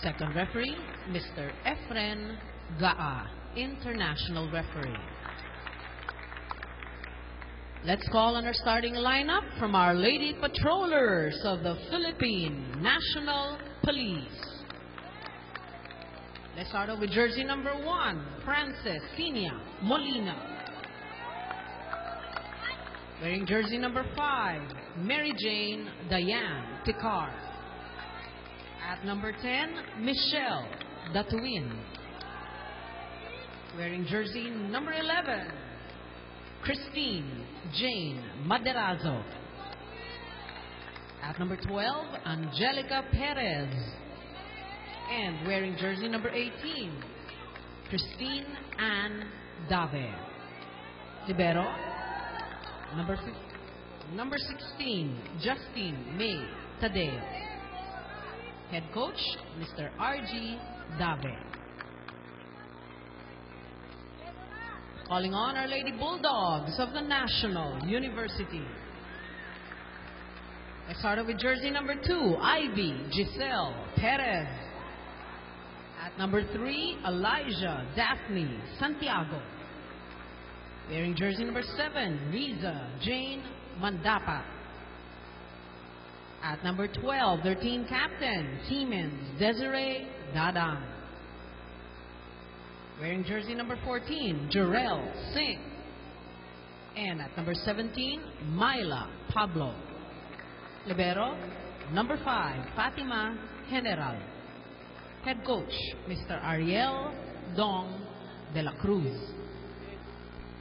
Second referee, Mr. Efren Gaa, international referee. Let's call on our starting lineup from our Lady Patrollers of the Philippine National Police. Let's start off with jersey number 1, Frances Cinia Molina. Wearing jersey number 5, Mary Jane Diane Ticar. At number 10, Michelle Datuin. Wearing jersey number 11, Christine Jane Maderazo. At number 12, Angelica Perez. And wearing jersey number 18, Christine Ann Dave. Libero, number 16, Justine May Tadeo. Head coach, Mr. R.G. Dave. Calling on our Lady Bulldogs of the National University. Let's start off with jersey number 2, Ivy Giselle Perez. At number 3, Elijah Daphne Santiago. Wearing jersey number 7, Riza Jane Mandapa. At number 12, their team captain, Siemens Desiree Dadan. Wearing jersey number 14, Jarrell Singh. And at number 17, Myla Pablo. Libero, number 5, Fatima General. Head coach, Mr. Ariel Dong de la Cruz.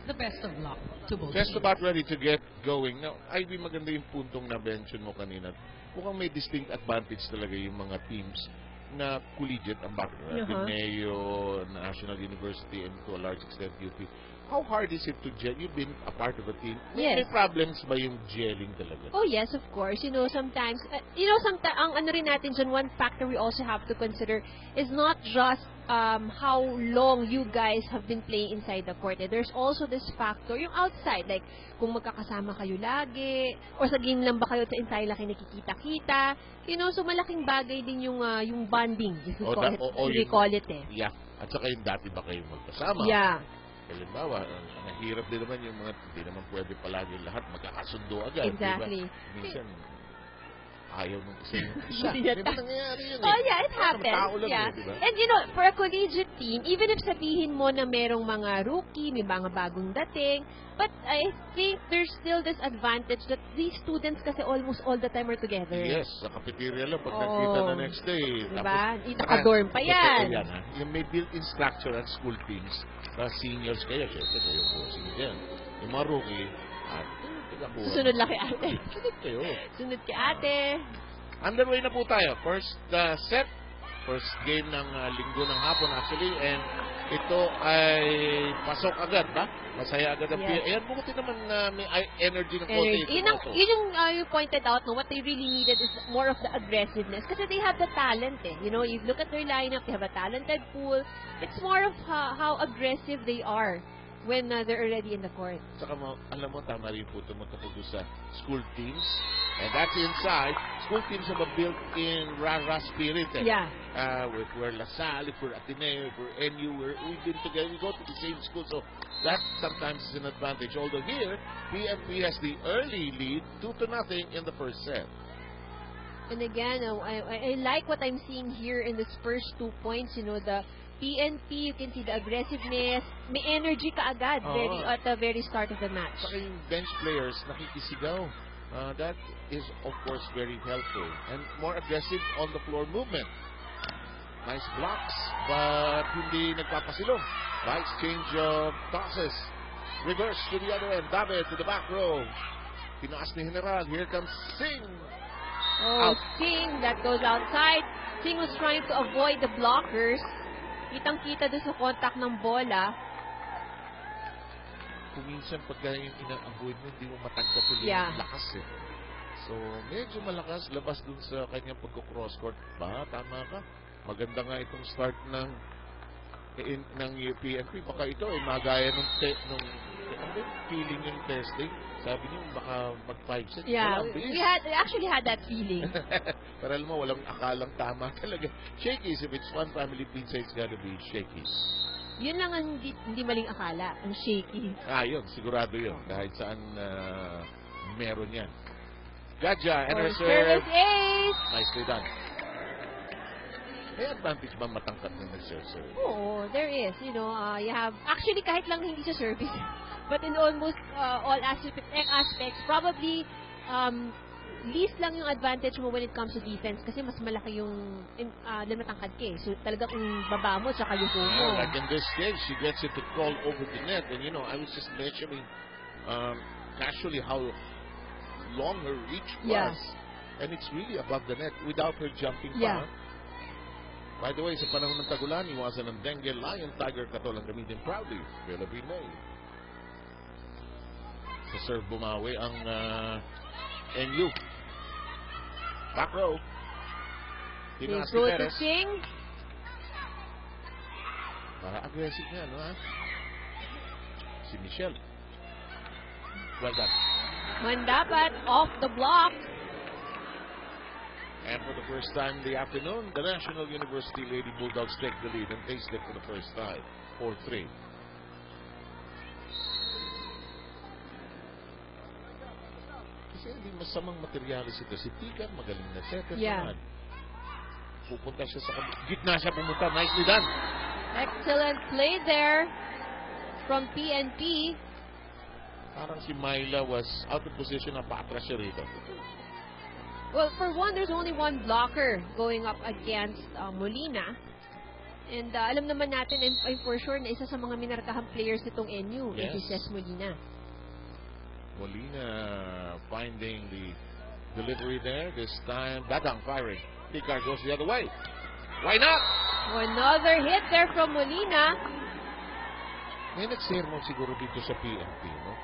The best of luck to both Just teams. about ready to get going. Now, Ivy, maganda yung puntong na-mention mo kanina. Mukhang may distinct advantage talaga yung mga teams na collegiate ang background. Ateneo, National University, and to a large extent UP. How hard is it to gel? You've been a part of a team. May problems ba yung gelling talaga? Oh yes, of course. Sometimes, sometimes, ang ano rin natin dyan, one factor we also have to consider is not just how long you guys have been playing inside the court. There's also this factor, yung outside, like kung magkakasama kayo lagi, or sa game lang ba kayo sa inside lang kayo nakikita-kita. So malaking bagay din yung bonding, if we call it. Yeah. At saka yung dati ba kayo magkasama? Yeah. Halimbawa, nahirap din naman yung mga, hindi naman pwede palagi lahat magkakasundo agad. Exactly. Diba? Minsan, ayaw nung isa yung isa. Diba nangyayari yun Oh yeah, it happens. Yeah. Diba? And for a collegiate team, even if sabihin mo na merong mga rookie, may mga bagong dating, but I think there's still this advantage that these students kasi almost all the time are together. Yes, sa cafeteria lang pag nagkita na next day. Diba? Naka-dorm pa yan. Yan, yung may built-in structure at school teams, seniors kayo, syempre kayo po, yan. Yung mga rookie, at susunod lang kay ate. Sunod kayo. Sunod kay ate. Underway na po tayo. First set. First game ng linggo ng hapon actually. And ito ay pasok agad ba? Masaya agad ang Ayan, bukutin naman na may energy ng konti. Yun yung you pointed out, no, what they really needed is more of the aggressiveness. Kasi they have the talent eh. You look at their lineup, they have a talented pool. It's more of how aggressive they are when they're already in the court. Saka alam mo, tama rin po tumutukoy sa school teams. And that's inside. School teams have a built-in rah-rah spirit. Yeah. We're LaSalle, we're Ateneo, we're NU, we've been together, we go to the same school. So that sometimes is an advantage. Although here, PNP has the early lead, 2-0 in the first set. And again, I like what I'm seeing here in this first 2 points. The PNP, you can see the aggressiveness. May energy ka agad at the very start of the match. Saka yung bench players, nakikisigaw. That is, of course, very helpful. And more aggressive on the floor movement. Nice blocks, but hindi nagpapasilong. Nice change of tosses. Reverse to the other end. David to the back row. Pinaas ni General. Here comes Singh. Singh, that goes outside. Singh was trying to avoid the blockers. Kitang-kita doon sa contact ng bola. Kung minsan pagka yung ina-avoid mo, hindi mo matangkap ulit yung lakas eh. So, medyo malakas, labas dun sa kanyang pagko-cross court. Tama ka. Maganda nga itong start ng PNP. Baka ito ay magaya nung feeling yung testing. Sabi niyo, baka mag 5 sets. Yeah, Wala, bilis. we actually had that feeling. Pero alam mo, walang akalang tama talaga. Shakey's, if it's one family pizza, it's gotta be Shakey's. Yun lang ang hindi maling akala, ang shaky. Yun, sigurado yun. Kahit saan meron yan. Gadja, and her serve. Service ace! Nicely done. May advantage ba matangkat ng nag-serve? Oo, there is. You know, you have, actually kahit lang hindi sa service, but in almost all aspects, probably least lang yung advantage mo when it comes to defense kasi mas malaki yung matangkad ka eh. So talagang baba mo tsaka yung mo. Like in this case, she gets it to crawl over the net. And you know, I was just mentioning casually how long her reach was. Yeah. And it's really above the net without her jumping Yeah. pa. By the way, sa panahon ng tagulan, iwasan ng dengue, lion, tiger, katol ang gamitin proudly. Philippine made. Sa serve bumawi ang NU. Back row. They Tinaas go ni to Perez. Sing. Para aggressive nga, no ha? Si Michelle. Well done. Mandapat off the block. And for the first time in the afternoon, the National University Lady Bulldogs take the lead and taste it for the first time. 4-3. Kasi hindi masamang materialis ito. Si Tika, magaling na setter naman. Pupunta siya sa gitna siya pumunta. Nicely done. Excellent play there from PNP. Parang si Myla was out of position na paatras siya rito. Well, for one, there's only one blocker going up against Molina. And alam naman natin, I'm for sure na isa sa mga minarkahang players nitong NU, Yes. si Ces Molina. Molina finding the delivery there. This time, Dagang firing. Picar goes the other way. Why not? Another hit there from Molina. May nag-sermon siguro dito sa PNP, no?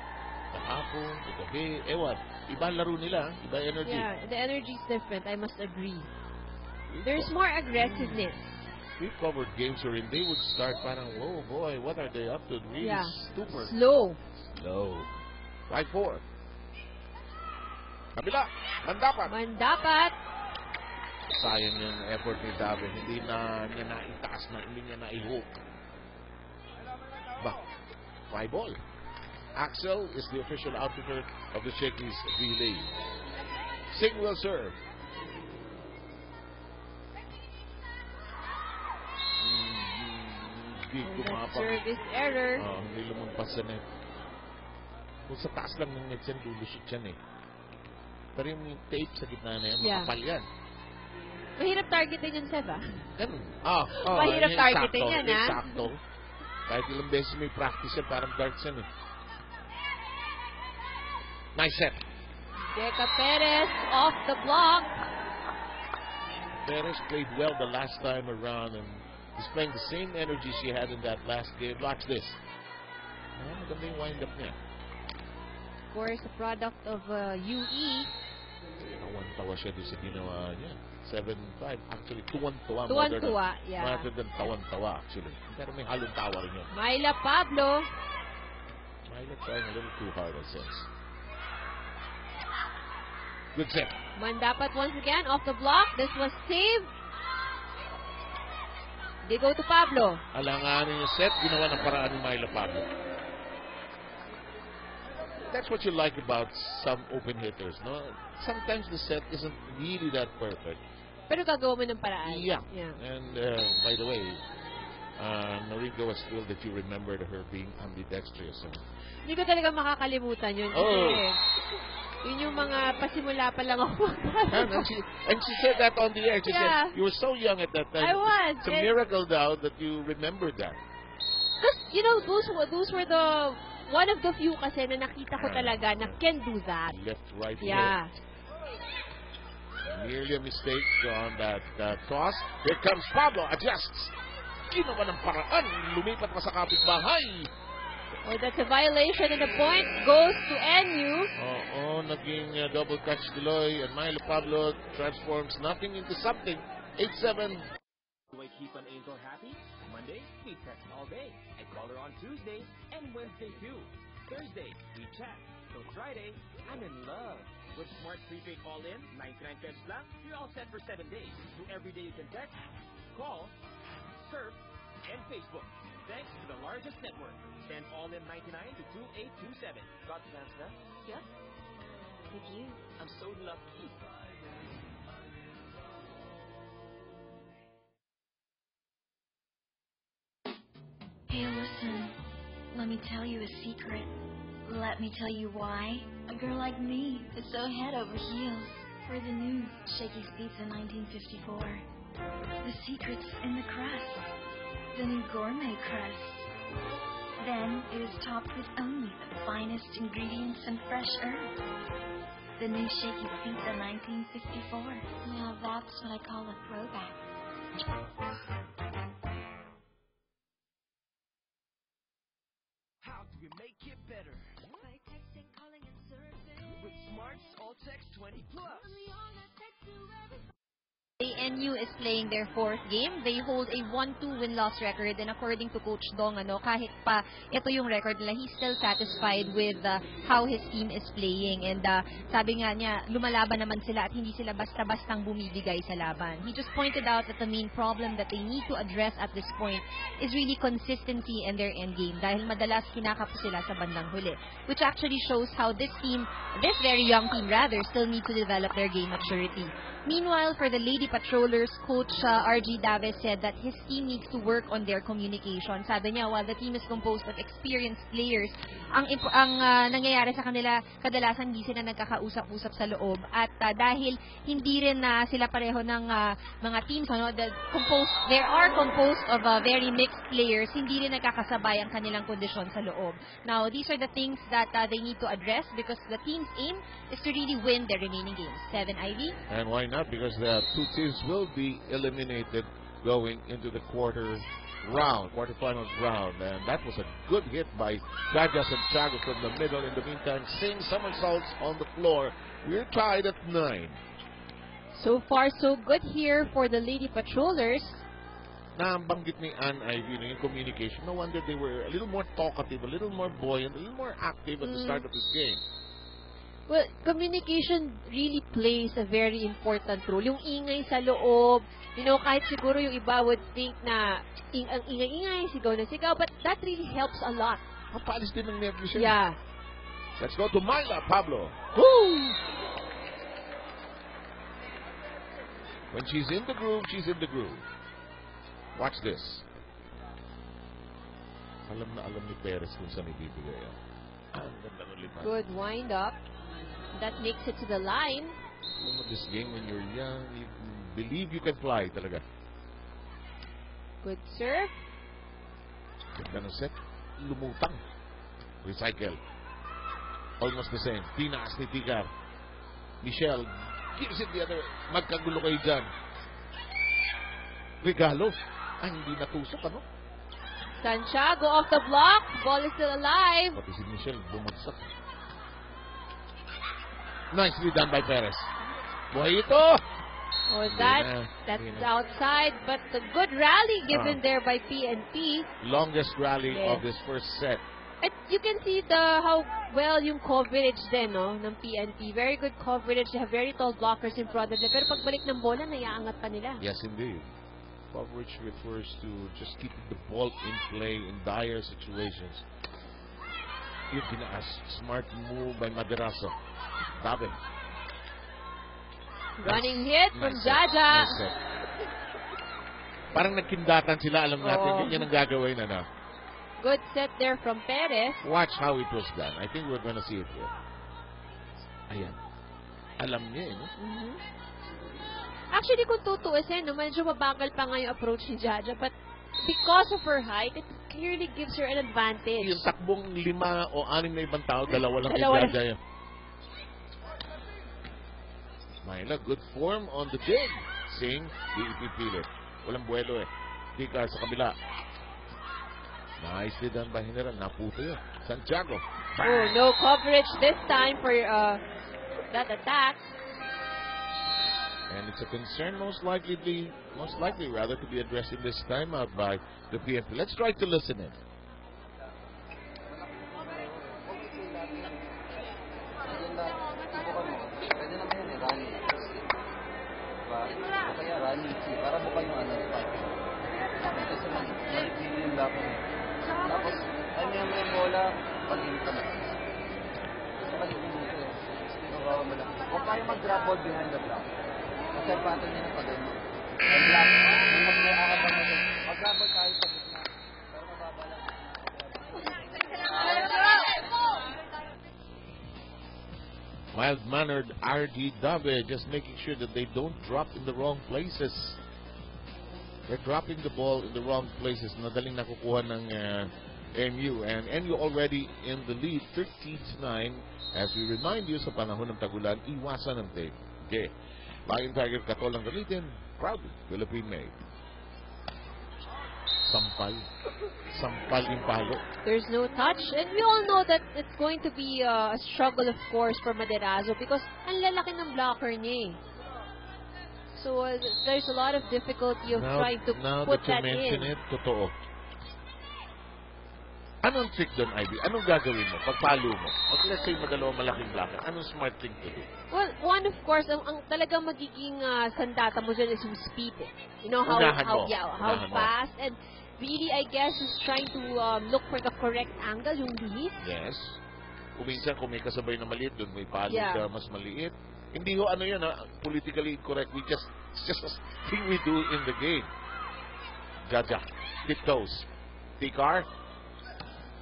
Kahapon, kagabi, ewan. Iba ang laro nila, iba energy. Yeah, the energy is different, I must agree. There's more aggressiveness. We've covered games wherein they would start parang, oh boy, what are they up to? Really stupid. Slow. Slow. 5-4. Kabila, Mandapat. Mandapat. Sayang yung effort ni David. Hindi na niya naitaas na, hindi niya na-i-hook. Ba, 5-ball. Axel is the official outfitter of the Shakey's relay. Sing will serve. Hindi kumapang. Service error. Hindi lumampas sa net. Kung sa taas lang ng net yan, lulusot yan eh. Pero yung tape sa gitna na yan, makapal yan. Mahirap targetin yun, Seb, ah. Ganun. Mahirap targetin yan, ah. Sakto. Kahit ilang beses may practice yan, parang darts yan eh. Nice set. Deca Perez off the block. Perez played well the last time around and displaying the same energy she had in that last game. Watch this. Maganda yung wind-up niya. Of course, a product of UE. Tawan-tawa siya doon sa ginawa niya. 7-5. Actually, tuwan-tawa. Tuwan-tuwa, yeah. Rather than tawan-tawa, actually. Pero may halong tawa rin yun. Myla Pablo. Myla trying a little too hard, I sense. Good set. Mandapat once again off the block. This was saved. They go to Pablo. Alanganin yung set, ginawa ng paraan ni Myla Pablo. That's what you like about some open hitters, no? Sometimes the set isn't really that perfect. Pero gagawa mo ng paraan. Yeah. And by the way, Noriko was thrilled that you remembered her being ambidextrous. Hindi ko talaga makakalimutan yun. Yun yung mga pasimula pa lang ako. and she said that on the air. She said, you were so young at that time. I was. It's a miracle now that you remembered that. Because, you know, those were the one of the few kasi na nakita ko talaga na can do that. Left, right, yeah. left. Nearly a mistake on that toss. Here comes Pablo. Adjusts. Ginawa ng paraan. Lumipat pa sa kapitbahay. Oh, that's a violation and the point goes to NU. Naging double catch Deloy and Myla Pablo transforms nothing into something. 8-7. Do I keep an angel happy? Monday, we text all day. I call her on Tuesday and Wednesday too. Thursday, we chat. Until Friday, I'm in love. With Smart Prepaid All-In, 99 pesos lang, you're all set for 7 days. So every day you can text, call, surf, and Facebook. Thanks to the largest network. Send All-In 99 to 2827. Got plans now? Yep. With you. I'm so lucky. Hey, listen. Let me tell you a secret. Let me tell you why a girl like me is so head over heels for the new Shakey's Pizza 1954. The secret's in the crust. The new gourmet crust. Then it is topped with only the finest ingredients and fresh herbs. The new Shakey's Pizza 1954. Now that's what I call a throwback. How do we make it better? By texting, calling, and surfing. With Smart's All Text 20 Plus. ANU is playing their fourth game. They hold a 1-2 win-loss record, and according to Coach Dong, kahit pa ito yung record nila, he's still satisfied with how his team is playing. And sabi nga niya, lumalaban naman sila at hindi sila basta-bastang bumibigay sa laban. He just pointed out that the main problem that they need to address at this point is really consistency in their end game, dahil madalas kinakapo sila sa bandang huli, which actually shows how this very young team rather, still need to develop their game maturity. Meanwhile, for the Lady Patrollers, Coach RG Davis said that his team needs to work on their communication. Sabi niya, while the team is composed of experienced players, ang nangyayari sa kanila, kadalasan hindi sila nagkakausap-usap sa loob. At dahil hindi rin sila pareho ng mga teams, they are composed of very mixed players, hindi rin nagkakasabay ang kanilang kondisyon sa loob. Now, these are the things that they need to address, because the team's aim is to really win their remaining games. 7, Ivy? And why not? Because the two teams will be eliminated going into the quarterfinals round. And that was a good hit by Jaja Santiago from the middle. In the meantime, seeing somersaults on the floor. We're tied at 9. So far, so good here for the Lady Patrollers. Nabanggit ni Ann Ivy yung communication. No wonder they were a little more talkative, a little more buoyant, a little more active at the start of this game. Well, communication really plays a very important role. Yung ingay sa loob, kahit siguro yung iba would think na ang ingay-ingay, sigaw na sigaw, but that really helps a lot. Kapalis din ng nervous yun. Yeah. Let's go to Myla Pablo. Woo! When she's in the groove, she's in the groove. Watch this. Alam na alam ni Perez kung saan ibibigay. Ang ganda ng lipan. Good wind up. That makes it to the line. This game, when you're young, you believe you can fly talaga. Good serve. Ganda ng set. Lumutang. Recycle. Almost the same. Tinaas ni Tigar. Michelle gives it the other way. Magkagulo kayo dyan. Regalo. Ay, hindi natusok, Santiago off the block. Ball is still alive. Pati si Michelle bumagsak. Nicely done by Perez. Buhay ito! Oh, that's outside, but a good rally given there by PNP. Longest rally of this first set. At you can see how well yung coverage din, ng PNP. Very good coverage. They have very tall blockers in front of them. Pero pagbalik ng bola, naiaangat pa nila. Yes, indeed. Coverage refers to just keeping the ball in play in dire situations. Yung tinaas. Smart move by Maderazo. David. Running hit from Jaja. Nice. Parang nagkindatan sila. Alam natin, yan ang gagawin na. Good set there from Perez. Watch how it was done. I think we're gonna see it here. Ayan. Alam niya, Actually, kung tutuusin, medyo mabagal pa nga yung approach ni Jaja. But because of her height, it clearly gives her an advantage. Yung takbong 5 o 6 na ibang tao, dalawa lang kay Jaja yan. Myla, good form on the dig. Sing, di ipipilit. Walang buwelo Tika sa kabila. Nicely done by General. Naputo yun. Santiago. Oh, no coverage this time for that attack. And it's a concern most likely to be addressed in this timeout by the PNP. Let's try to listen in. pass, o kaya running through, para buka yung spot. Kasi maligpili yung blocker. Tapos, ano yung bola, pag-inta mo. Kasi maligpili siya. Nabawa mo lang. Huwag kayo mag-grab ball behind the block. Kasi ang pattern niya na pag-ano. Ang block, yung mag-aakabang mo doon. Mag-grab ball tayo sa gitna. Pero mababa lang. Mild-mannered RG Dave just making sure that they don't drop in the wrong places. They're dropping the ball in the wrong places. Nadaling nakukuha ng MU. And MU already in the lead, 13-9. As we remind you, sa panahon ng tagulan, iwasan ng take. Okay. Lion Tiger Katol ang gamitin. Proudly, Philippine-made. Sampal. Sampal yung palo. There's no touch. And we all know that it's going to be a struggle, of course, for Maderazo because ang lalaki ng blocker niya eh. So, there's a lot of difficulty of trying to put that in. Now that you mention it, totoo. Anong trick doon, Ivy? Anong gagawin mo? Pagpalo mo? At let's say madalawang malaking blocker. Anong smart thing to do? Well, one, of course, ang talagang magiging sandata mo dyan is yung speed. Eh. You know, how fast. And really, I guess, is trying to look for the correct angle, yung release. Yes. Kuminsan, kung may kasabay na maliit, doon may palo ka mas maliit. Hindi ho, ano yan, politically incorrect. It's just a thing we do in the game. Jaja. Tiptoes. Tikar.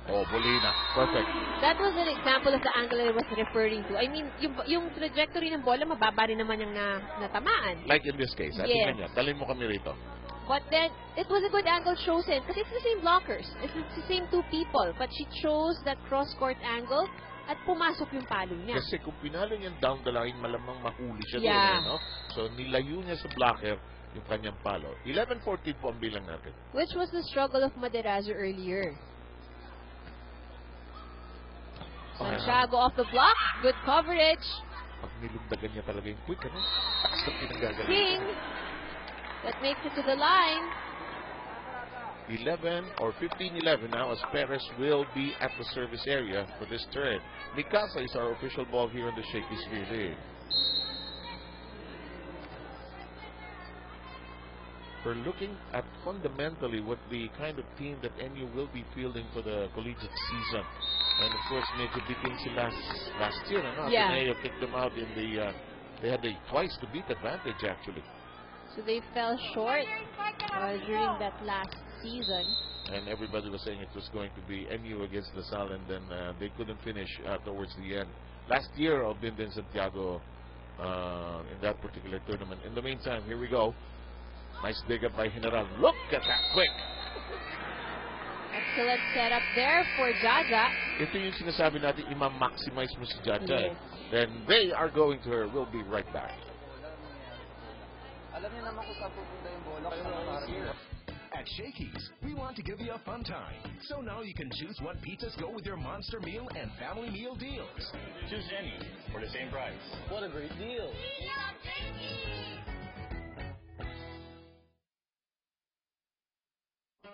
Oh, Bolina. Perfect. That was an example of the angle I was referring to. I mean, yung trajectory ng bola, mababa rin naman yung natamaan. Like in this case. Yes. Tingnan niya. Dalhin mo kami rito. But then, it was a good angle chosen because it's the same blockers. It's the same two people. But she chose that cross-court angle at pumasok yung palo niya. Kasi kung pinalo niya down the line, malamang mahuli siya Yeah. doon. No? So, nilayo niya sa blocker yung kanyang palo. 11-14 po ang bilang natin. Which was the struggle of Maderazo earlier. Santiago off the block. Good coverage. Pag nilundagan niya talaga yung quick, ano? Taas na pinagagaling. King. That makes it to the line. 11 or 15-11 now as Perez will be at the service area for this turn. Mikasa is our official ball here in the Shaky Sphere League. We're looking at fundamentally what the kind of team that NU will be fielding for the collegiate season. And of course, medyo bitin sila last year. Ano? Yeah. Ateneo kicked them out in the, they had a twice to beat advantage actually. So they fell short during that last season. And everybody was saying it was going to be NU against LaSalle, and then they couldn't finish towards the end. Last year, Binbin Santiago in that particular tournament. In the meantime, here we go. Nice dig up by General. Look at that quick. Excellent setup there for Jaja. Ito yung sinasabi natin, ima-maximize mo si Jaja. Yes. Then they are going to her. We'll be right back. Alam niyo naman kung saan pupunta yung bola. At Shakey's, we want to give you a fun time. So now you can choose what pizzas go with your monster meal and family meal deals. Choose any for the same price. What a great deal.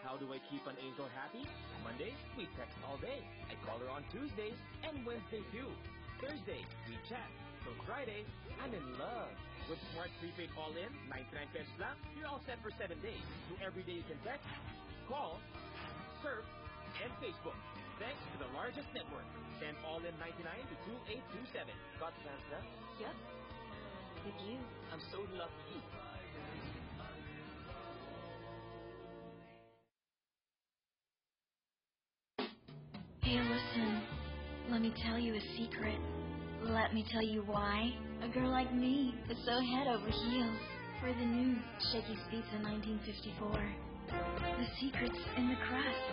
How do I keep an angel happy? Monday, we text all day. I call her on Tuesday and Wednesday too. Thursday, we chat. So Friday, I'm in love. With Smart Prepaid All-In, 99 pesos lang, you're all set for 7 days. So every day you can text, call, surf, and Facebook. Thanks to the largest network. Send All-In 99 to 2827. Got the answer? Yep. With you. I'm so lucky. Hey, listen. Let me tell you a secret. Let me tell you why a girl like me is so head over heels for the new Shakey's Pizza 1954. The secret's in the crust.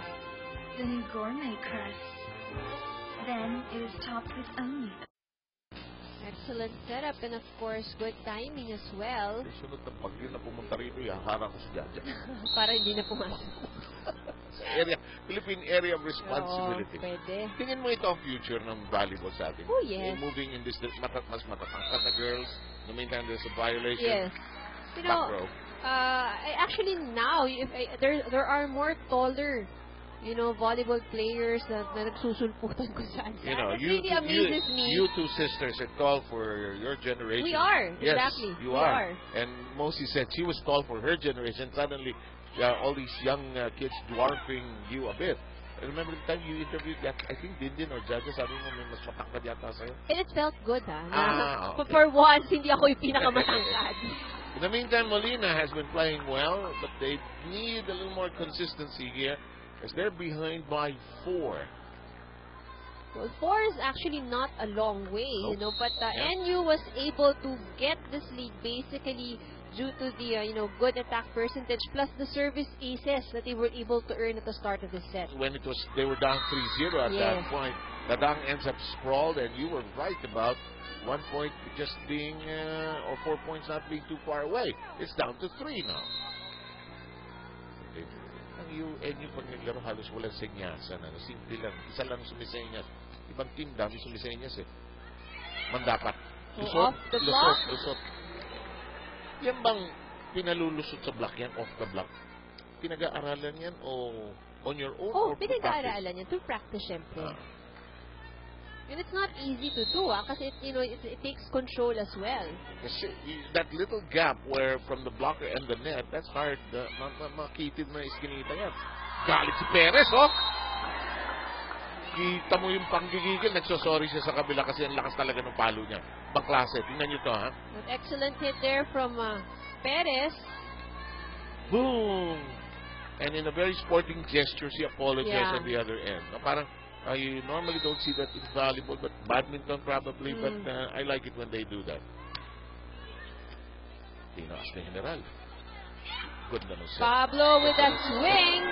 The new gourmet crust. Then it is topped with only Excellent setup and of course good timing as well. Sunod ng bagyo na pumunta rito, ihahara ko si Jaja. Para hindi na pumasok. Sa area, Philippine Area of Responsibility. Oo, pwede. Tingin mo ito ang future ng volleyball sa atin. Oh, yes. Moving in this, mas matatangkad na girls. In the meantime, there's a violation. Yes. You know, Back row. actually now, there are more taller volleyball players na nagsusulputan ko saan. You know, It really amazes me. You two sisters are tall for your generation. We are, yes, exactly. You We are. And Mosi said she was tall for her generation. Suddenly, all these young kids dwarfing you a bit. I remember the time you interviewed that, I think Dindin or Jaja, sabi mo may mas matangkad yata sa'yo. And it felt good, okay. For once, hindi ako yung pinakamatangkad. In the meantime, Molina has been playing well, but they need a little more consistency here as they're behind by 4. Well, 4 is actually not a long way, but Yeah. NU was able to get this lead basically due to the good attack percentage plus the service aces that they were able to earn at the start of the set. When they were down 3-0 at that point, Dadang ends up sprawled, and you were right about 1 point just being, or 4 points not being too far away. It's down to 3 now. NU pag naglaro halos walang senyasan. Simple lang. Isa lang sumisenyas. Ibang team dami sumisenyas eh. Mandapat. Off the block? Lusot. Yan bang pinalulusot sa block yan? Off the block? Pinag-aaralan yan o on your own? Oh, or pinag-aaralan yan. To practice, syempre. And it's not easy to do, kasi it takes control as well. That little gap where from the blocker and the net, that's hard. Makitid na iskinita yan. Galit si Perez, oh! Kita mo yung panggigigil, nagsosorry siya sa kabila kasi ang lakas talaga ng palo niya. Baklase. Tingnan nyo to, ha? An excellent hit there from Perez. Boom! And in a very sporting gesture, she apologized on the other end. Parang, you normally don't see that in volleyball, but badminton probably, but I like it when they do that. Tinaas na General. Good na set. Pablo with a swing.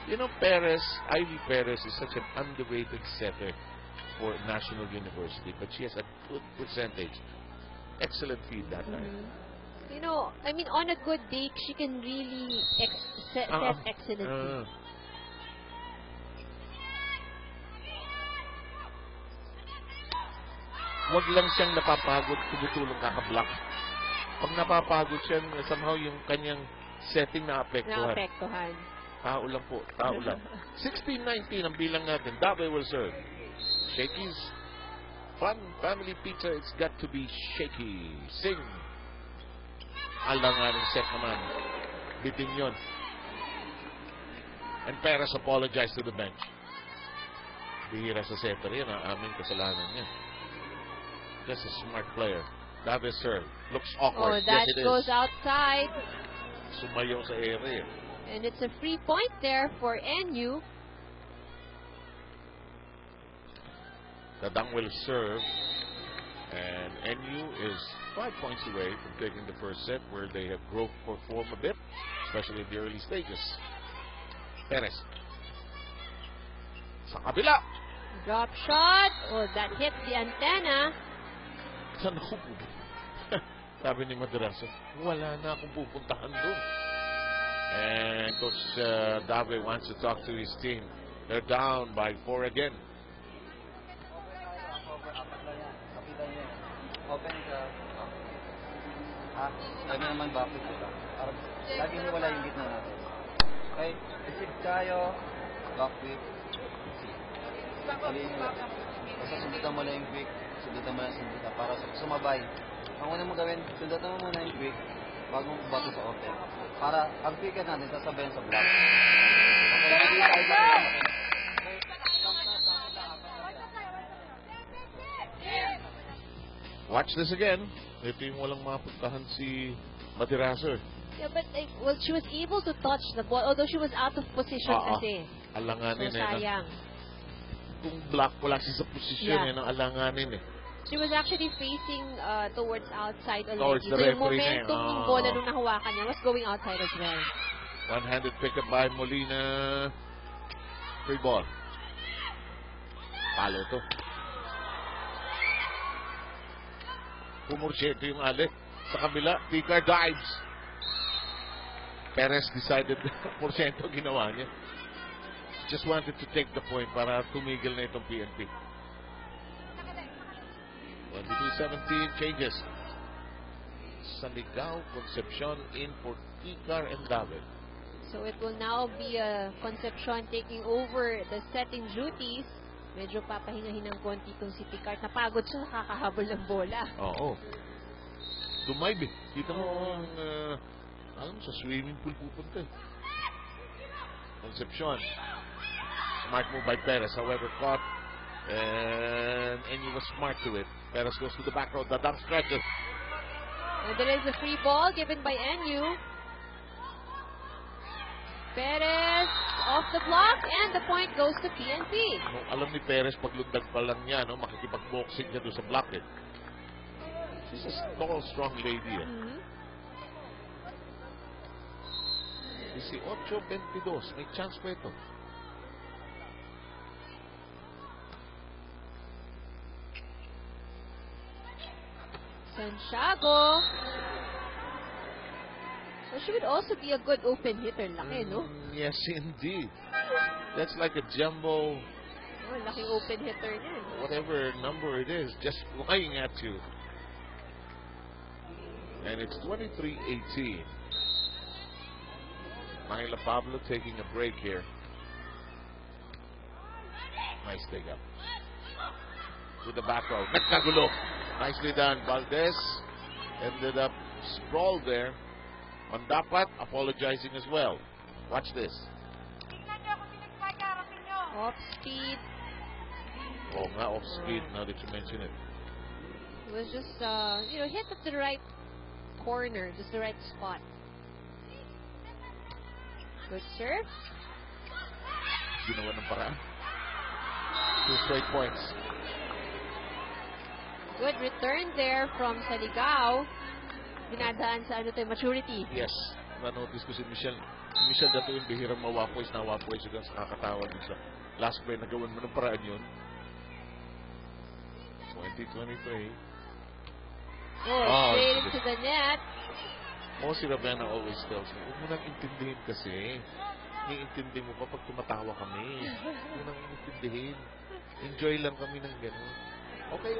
Ivy Perez is such an underrated setter for National University, but she has a good percentage. Excellent feed that time. On a good day, she can really set excellently. Wag lang siyang napapagod, tumutulong kakablock. Pag napapagod siya, somehow yung kanyang setting naapektuhan. Tao lang po, tao lang. 16-19 ang bilang natin. Davey will serve. Shakey's fun family pizza, it's got to be shaky. Sing. Alanganing set naman. Bitin yun. And Perez apologized to the bench. Bihira sa setter yan, aming kasalanan niya. Just a smart player. Davey serve. Looks awkward. That yes, it goes is. outside. Sumayaw sa area. And it's a free point there for NU. Dadang will serve. And NU is 5 points away from taking the first set, where they have growth for form a bit, especially in the early stages. Perez. Sa kabila. Drop shot. That hit the antenna. Saan ako pupunta? Sabi ni Madraso, wala na akong pupuntahan doon. And Coach Davey wants to talk to his team. They're down by 4 again. Open ka. Lagi naman bakit ito. Lagi mo wala yung gitna natin. Okay, isip tayo. Backflip. Basta sundutan mo lang yung quick. Sundutan mo lang sundutan para sumabay. Ang una mo gawin, sundutan mo muna yung quick bago mo bato sa open. Para ang quick natin sasabayan sa block. Watch this again. Ito yung walang mapuntahan si Madiraso. Yeah, but she was able to touch the ball, although she was out of position kasi. Alanganin so, sayang. Kung block, wala siya sa posisyon ng alanganin eh. She was actually facing towards outside already. Towards the so yung referee momentum ng bola nung nahawakan niya was going outside as well. One-handed pickup by Molina. Free ball. Palo to. Pumursyento yung ale. Sa kabila, Picar dives. Perez decided porsyento ginawa niya. Just wanted to take the point para tumigil na itong PNP. 22-17 changes. Saligaw, Concepcion in for Picar and David. So it will now be Concepcion taking over the setting duties. Medyo papahingahin ng konti itong si Picard. Napagod siya, nakakahabol ng bola. Oo. Dumaybe. Kita mo ang, alam mo, sa swimming pool pupunta eh. Concepcion. Smart move by Perez. However, caught. And he was smart to it. Perez goes to the back row. The dump stretches. And there is a free ball given by NU. Perez off the block and the point goes to PNP. No, alam ni Perez paglundag pa lang niya, no, makikipag-boxing niya doon sa block eh. She's a tall, strong lady eh. 18-22. May chance pa ito. Santiago. So she would also be a good open hitter. Laki, no? Yes, indeed. That's like a jumbo. Oh, laki open hitter niyan. Whatever number it is, just flying at you. And it's 23-18. Myla Pablo taking a break here. Nice take up. With the back row. Nagkagulo. Nicely done. Valdez ended up sprawled there. Mandapat apologizing as well. Watch this. Off speed. Oh, nga, off speed now that you mention it. It was just, hit at the right corner, just the right spot. Good serve. Ginawa ng paraan. 2 straight points. Good return there from Saligao. Dinadaan sa maturity. Yes. Na-notice ko si Michelle. Si Michelle dato yung bihirang mawapoys na wapoys hanggang sa kakatawa din sa last play na gawin mo ng paraan yun. 2023. Straight into the net. Si Ravenna always tells me, huwag mo nang intindihin kasi. Iintindi mo pa pag tumatawa kami. Huwag mo nang intindihin. Enjoy lang kami ng gano'n. Okay.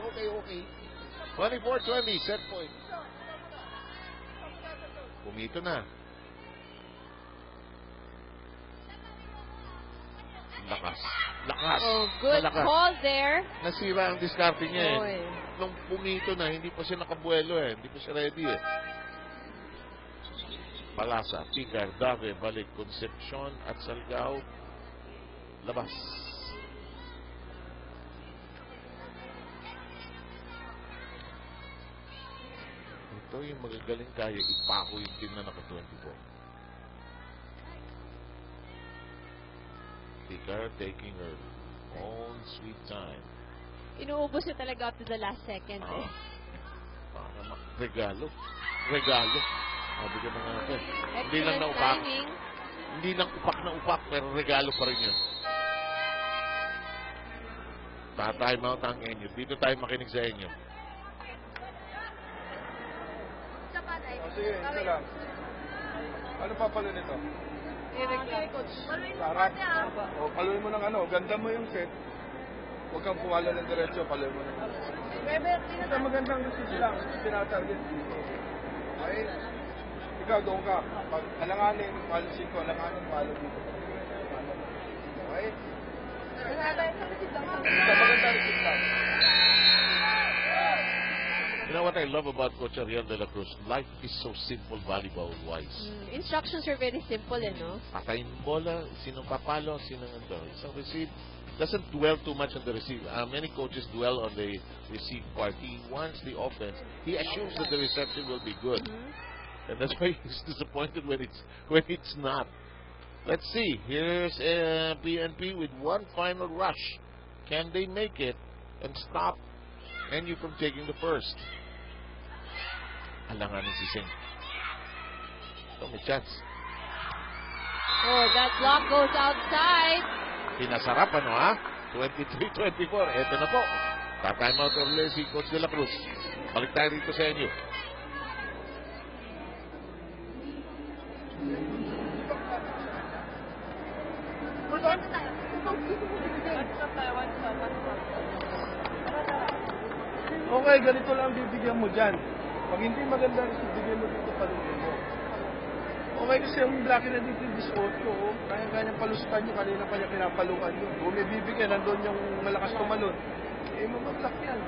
24-20, set point. Pumito na. Lakas. Oh, good Malakas. call there. Nasira ang diskarte niya Oh, eh. Nung pumito na, hindi pa siya nakabuelo eh. Hindi pa siya ready eh. Palasa, Picar, Dave, balik, Concepcion at Salgao. Labas. Ito yung magagaling kaya ipako yung team na naka-24. Picar taking her own sweet time. Inuubos niya talaga up to the last second. Para regalo. Sabi ko na nga ito. Hindi lang na upak. Timing. Hindi lang upak na upak, pero regalo pa rin yun. Ta-time out ang inyo. Dito tayo makinig sa inyo. Sige, ito lang. Ano papalo nito? Sarap. O, paluin mo ng ano. Ganda mo yung set. Huwag kang pumalo ng diretsyo. Paluin mo ng ano. Ito magandang message lang. Tinatarget. Okay? Ikaw, doon ka. Pag alanganin, palo 5, alanganin, palo dito. Okay? Ito magandang message lang. You know what I love about Coach Ariel de la Cruz? Life is so simple volleyball-wise. Instructions are very simple, no? Patayin bola, sinong papalo, sinong ito. Isang receive, doesn't dwell too much on the receive. Many coaches dwell on the receive part. He wants the offense. He assumes that the reception will be good. And that's why he's disappointed when it's not. Let's see. Here's PNP with one final rush. Can they make it and stop NU from taking the first? Alanganin si Singh. So may chance. Oh, that block goes outside. Pinasarap ano ha? 23-24. Eto na po. Ta-time out ulit si Coach de la Cruz. Balik tayo rito sa inyo. Okay, ganito lang bibigyan mo dyan. Pag hindi maganda rin, bibigyan mo dito paluin mo. Okay kasi yung Blackie na dito 18, oh. Kaya-kanya palusutan nyo, kanina pa niya pinapalungan yun. Kung may bibigyan, nandun yung malakas tumalon. Eh, mamablock yan.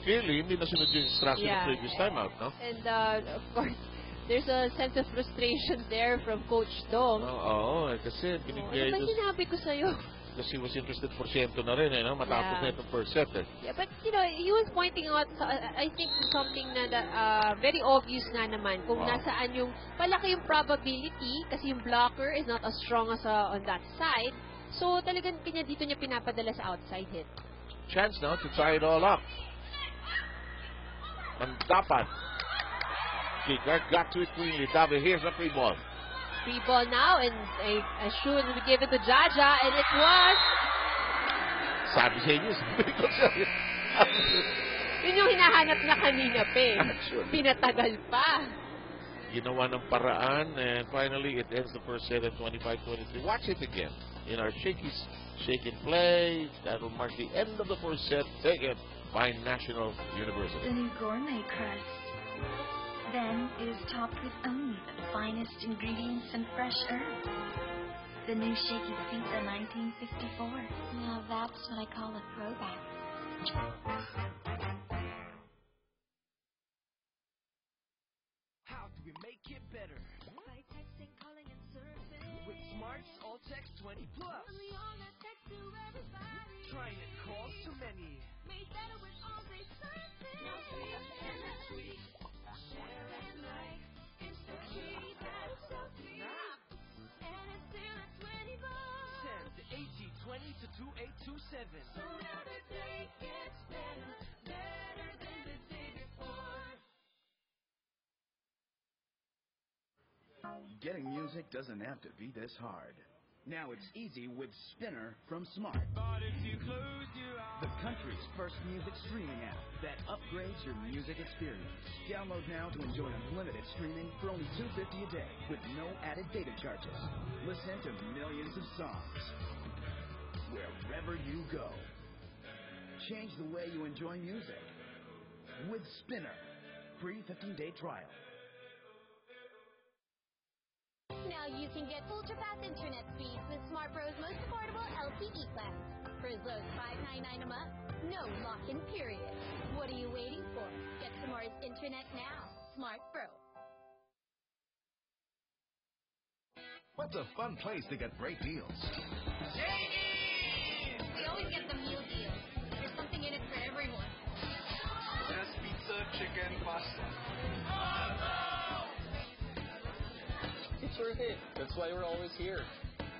Clearly, hindi nasunod yung instruction ng previous timeout, no? And of course, there's a sense of frustration there from Coach Dong. Oo, kasi binigay Ano ba sinabi ko sa'yo? Kasi he was interested porsyento na rin, no? Matapos na itong first set, eh. Yeah, but you know, he was pointing out, I think, something na very obvious nga naman kung nasaan yung palaki yung probability kasi yung blocker is not as strong as on that side. So talagang dito niya pinapadala sa outside hit. Chance now to tie it all up. And dapat. Kicker got to it cleanly. David, here's a free ball. Free ball now, and I should give it to Jaja, and it was. Sabi sa inyo, yun yung hinahanap niya kanina pa eh. Pinatagal pa. Ginawa ng paraan, and finally it ends the first set at 25-23. Watch it again in our Shakey's Shake and Play. That will mark the end of the first set taken by National University. The new gourmet crust. Then it is topped with only the finest ingredients and fresh herbs. The new Shaky Pizza 1954. Now that's what I call a throwback. How do we make it better? By texting, calling, and surfing. With Smart's All Text 20 Plus. Only on that text to everybody. Trying it calls to many. Made better with all day surfing. No free and that's sweet. Share and like. Instant free. That's so free. And it's still at 20 bucks. Send to AT20 to 2827. So now the day gets better. Better than the day before. Getting music doesn't have to be this hard. Now it's easy with Spinner from Smart. The country's first music streaming app that upgrades your music experience. Download now to enjoy unlimited streaming for only $2.50 a day with no added data charges. Listen to millions of songs wherever you go. Change the way you enjoy music with Spinner. Free 15-day trial. Now you can get ultra-fast internet speeds with Smart Pro's most affordable LTE plan. For as low as $5.99 a month, no lock-in period. What are you waiting for? Get Smart's internet now. Smart Pro. What's a fun place to get great deals? We always get the meal deals. There's something in it for everyone. There's pizza, chicken, pasta. It's worth it. That's why we're always here.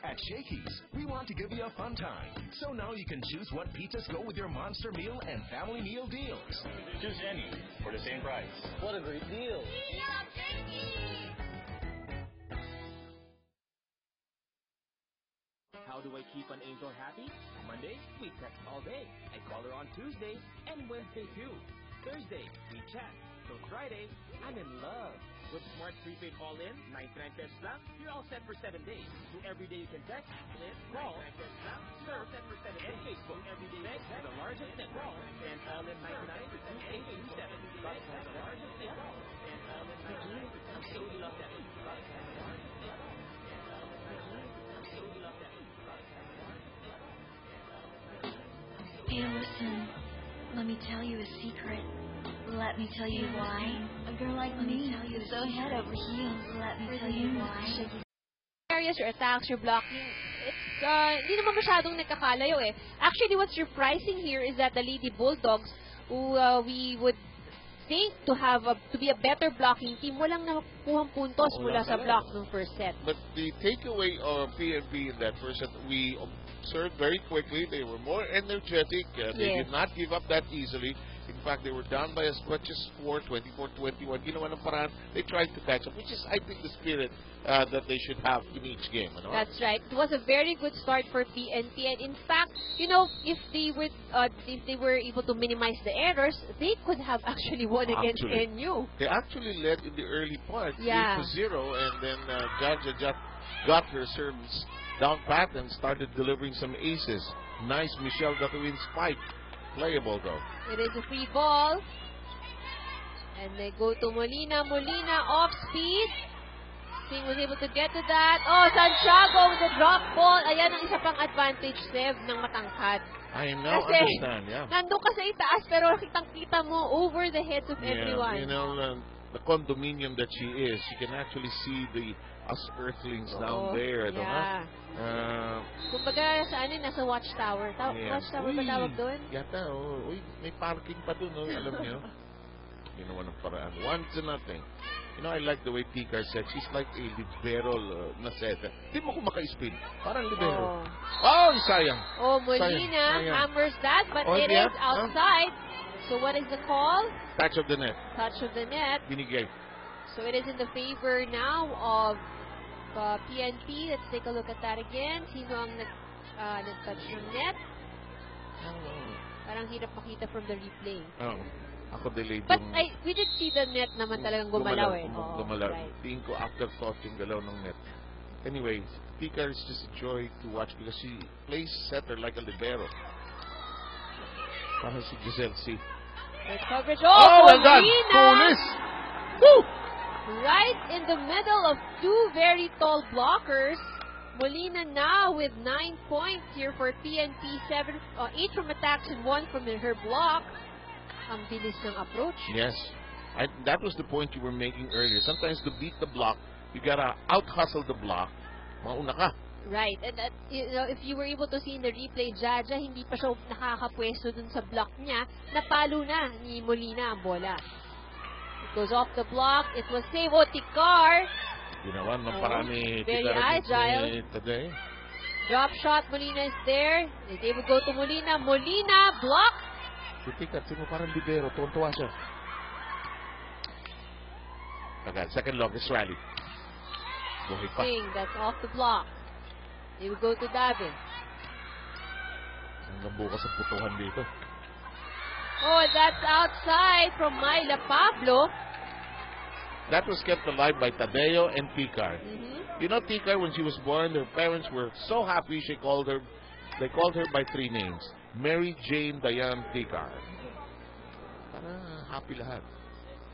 At Shakey's, we want to give you a fun time. So now you can choose what pizzas go with your monster meal and family meal deals. Choose any for the same price. What a great deal. How do I keep an angel happy? Monday, we text all day. I call her on Tuesday and Wednesday too. Thursday, we chat. So Friday, I'm in love. With Smart Prepaid All-In, 99 pesos lang, you're all set for 7 days. So every day you can text, call, surf, and Facebook. Every day you can the largest network. And All-In 99 to 2827. Plus has the largest network. And All-In 99 I'm so in love that. Hey, listen. Let me tell you a secret. Let me tell you why. A girl like me is so head over heels. Let me tell you why. Areas, your attacks, your blocking, it's hindi naman masyadong nagkakalayo eh. Actually, what's surprising here is that the Lady Bulldogs, who we would think to be a better blocking team, walang nakukuhang puntos mula sa block ng first set. But the takeaway of PNP in that first set, we observed very quickly. They were more energetic. They did not give up that easily. In fact, they were down by as much as 24-21. Ginawa ng paraan, they tried to catch up, which is, I think, the spirit that they should have in each game. You know? That's right. It was a very good start for PNP, and in fact, you know, if they were able to minimize the errors, they could have actually won against NU. They actually led in the early part, 3-0, and then Jaja got her serves down pat and started delivering some aces. Nice Michelle got the win spike. Playable though. It is a free ball. And they go to Molina. Molina off speed. Singh was able to get to that. Oh, Santiago with the drop ball. Ayan ang isa pang advantage, Sev, ng matangkad. I know, Kasi, understand, yeah. nandun ka sa itaas, pero kitang-kita mo over the heads of everyone. You know, the condominium that she is, she can actually see us earthlings down there. Yeah. Kumbaga, sa nasa watchtower. Watchtower ba tawag doon? Yata, uy, may parking pa doon, alam niyo. Ginawa ng paraan. 1-0. You know, I like the way Tikar said, she's like a libero na setter. Hindi mo kumaka-spin. Parang libero. Oh, sayang. Oh, Molina hammers that, but it is outside. So what is the call? Touch of the net. Touch of the net. Binigay. So it is in the favor now of PNP. Let's take a look at that again. Sino ang nag-touch ng net? Parang hirap makita from the replay. Ako delayed But we did see the net naman talagang gumalaw eh. Gumalaw. Tingin ko afterthought yung galaw ng net. Anyway, Tikar is just a joy to watch because she plays setter like a libero. Parang si Giselle C. Good coverage. Oh, well done! Police! Woo! Right in the middle of two very tall blockers. Molina now with 9 points here for PNP. 8 from attacks and 1 from her block. Ang bilis ng approach. Yes. That was the point you were making earlier. Sometimes to beat the block, you gotta out-hustle the block. Mauna ka. Right. And you know, if you were able to see in the replay, Jaja, hindi pa siya nakakapwesto dun sa block niya. Napalo na ni Molina ang bola. It goes off the block. It was save. Oh, Tikar. Ginawa ng parami. Very agile. Today. Drop shot. Molina is there. They will go to Molina. Molina block. Tikar, sino parang libero. Tuwan-tuwa siya. Okay, second longest rally. Buhay pa. Singh, that's off the block. They will go to David. Hanggang bukas sa putuhan dito. Oh, that's outside from Myla Pablo. That was kept alive by Tadeo and Tikar. You know, Tikar, when she was born, her parents were so happy they called her by 3 names. Mary Jane Dayan Tikar. Happy lahat.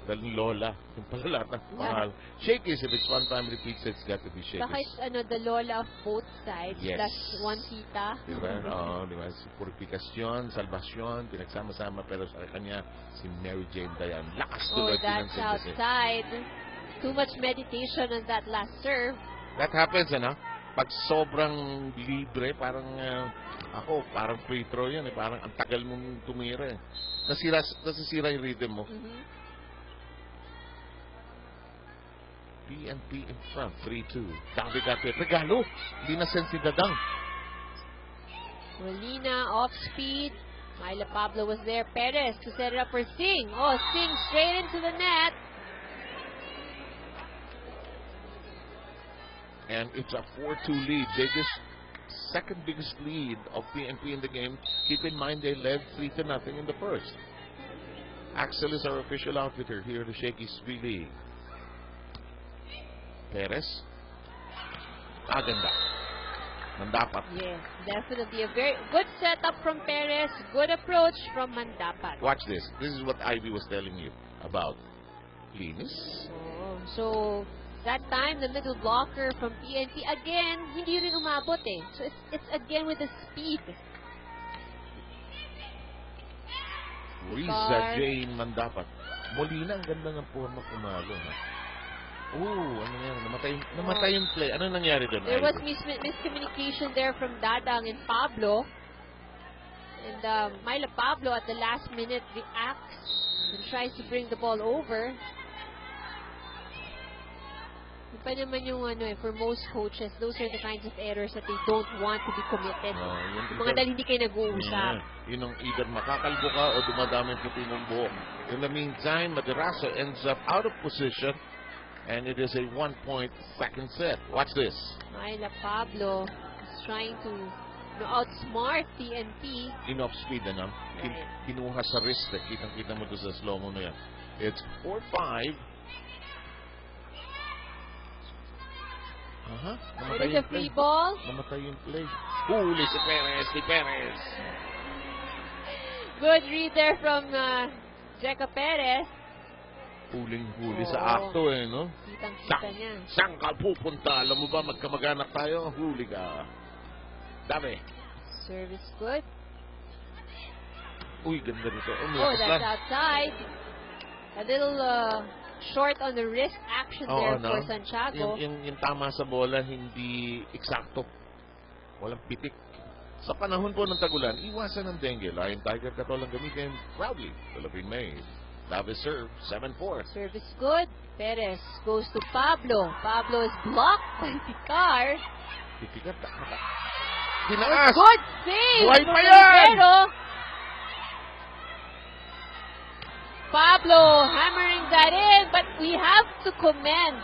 Dahil lola. Yung pala lahat ng pangalan. Shakey's, if it's one time repeats, it's got to be Shakey's. Bakit the lola of both sides, yes. plus one tita. Diba? Oo, diba? Si Purificacion, Salvacion, pinagsama-sama, pero sa kanya, si Mary Jane Dayan. Lakas tuloy. Oh, that's outside. Too much meditation on that last serve. That happens, ano? Pag sobrang libre, parang parang free throw yan eh. Parang ang tagal mong tumira eh. Nasisira yung rhythm mo. PNP in front, 3-2. David David. Regalo! Hindi na sense si Dadang. Molina off speed. Myla Pablo was there. Perez to set it up for Singh. Oh, Singh straight into the net. And it's a 4-2 lead. Second biggest lead of PNP in the game. Keep in mind they led 3-0 in the first. Axel is our official outfitter here at the Shakey's V-League. Perez. Aganda. Mandapat. Yes, definitely a very good setup from Perez. Good approach from Mandapat. Watch this. This is what Ivy was telling you about Linis. Oh, so that time, the middle blocker from PNP, again, hindi rin umabot eh. So it's again with the speed. Riza Jane Mandapat. Molina, ang ganda ng forma pumalo. Ano yan? Namatay yung play. Ano nangyari doon? There was miscommunication there from Dadang and Pablo. And Myla Pablo at the last minute reacts and tries to bring the ball over. Yung pa naman yung for most coaches, those are the kinds of errors that they don't want to be committed. Yung mga dahil hindi kayo nag-uusap. Yun ang either makakalbo ka o dumadami ang puti ng buhok. In the meantime, Maderazo ends up out of position and it is a 1-point second set. Watch this. Myla Pablo is trying to outsmart PNP. Off speed na kinuha sa wrist. Kitang-kita mo doon sa slow-mo na yan. It's 4-5. It is a free ball. Namatay yung play. Huli si Perez. Good read there from Jeca Perez. Huling-huli Oo. sa akto no? Kitang-kita niya. Saan ka pupunta? Alam mo ba, magkamag-anak tayo? Huli ka. Dami. Service good. Uy, ganda nito. Oh, that's outside. A little short on the wrist action there for Santiago. Yung tama sa bola, hindi eksakto. Walang pitik. Sa panahon po ng tagulan, iwasan ng dengue. Lion Tiger Katol ang gamitin proudly. Philippine made. Davis serve, 7-4. Service good. Perez goes to Pablo. Pablo is blocked by Picar. Pipikat. Tinaas. Good save. Buhay pa yan. Pero Pablo hammering that in, but we have to commend,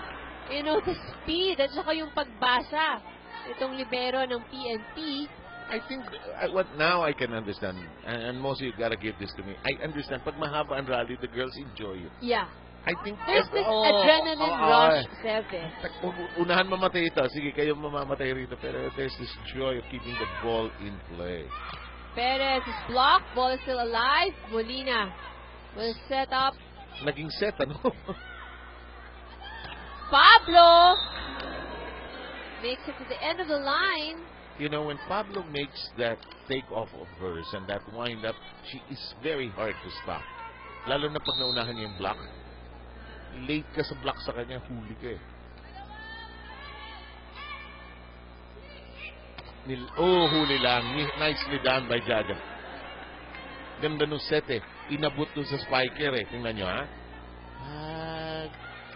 the speed at saka yung pagbasa itong libero ng PNP. I think what now I can understand, and most of you gotta give this to me. I understand. Pag mahaba ang rally, the girls enjoy it. Yeah. I think there's this adrenaline rush, Seve. Unahan mamatay ito. Sige, kayo mamamatay rito. Pero there's this joy of keeping the ball in play. Perez is blocked. Ball is still alive. Molina will set up. Naging set, ano? Pablo makes it to the end of the line. You know, when Pablo makes that take-off of hers and that wind-up, she is very hard to stop. Lalo na pag naunahan niya yung block. Late ka sa block sa kanya, huli ka eh. Huli lang. Nicely done by Jaja. Ganda nung set eh. Inabot dun sa spiker eh. Tingnan nyo ha.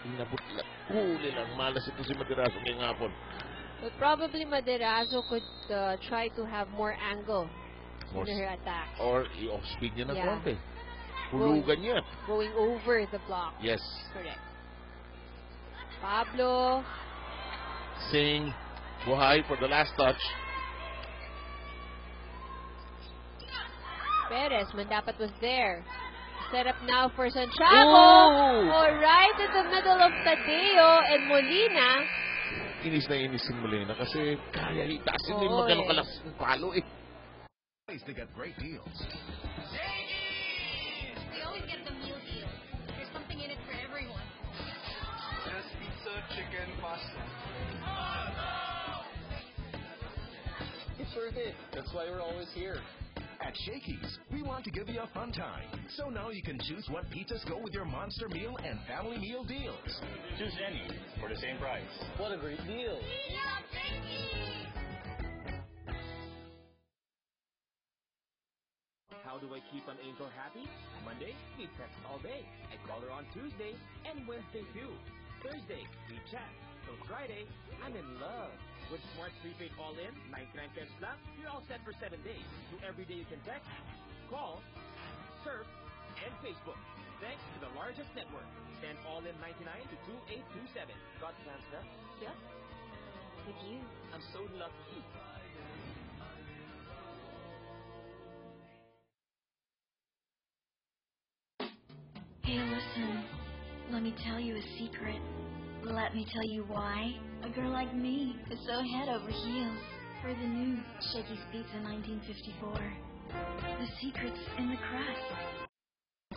Inabot lang. Huli lang. Malas ito si Maderazo ngayong hapon. But probably Maderazo could try to have more angle in her attack. Or i-off-speed niya ng konti. Hulugan niya. Going over the block. Yes. Correct. Pablo. Singh buhay for the last touch. Perez, Mandapat was there. Set up now for Santiago. Oh, right in the middle of Tadeo and Molina. Inis na inis si Molina kasi kaya itasin din magano kalakas ng palo eh. Place to get great deals. We always get the meal deal. There's something in it for everyone. There's pizza, chicken, pasta. It's worth it. That's why we're always here. At Shakey's, we want to give you a fun time. So now you can choose what pizzas go with your Monster Meal and Family Meal deals. Choose any for the same price. What a great deal. How do I keep an angel happy? Monday, we text all day. I call her on Tuesday and Wednesday too. Thursday, we chat. So Friday, I'm in love. With Smart Prepaid All-In, 99 cents lang, you're all set for 7 days. So every day you can text, call, surf, and Facebook. Thanks to the largest network. Send All-In 99 to 2827. Got plans now? Yep. With you. I'm so lucky. Hey, listen. Let me tell you a secret. Let me tell you why a girl like me is so head over heels for the new Shakey's Pizza 1954. The secret's in the crust.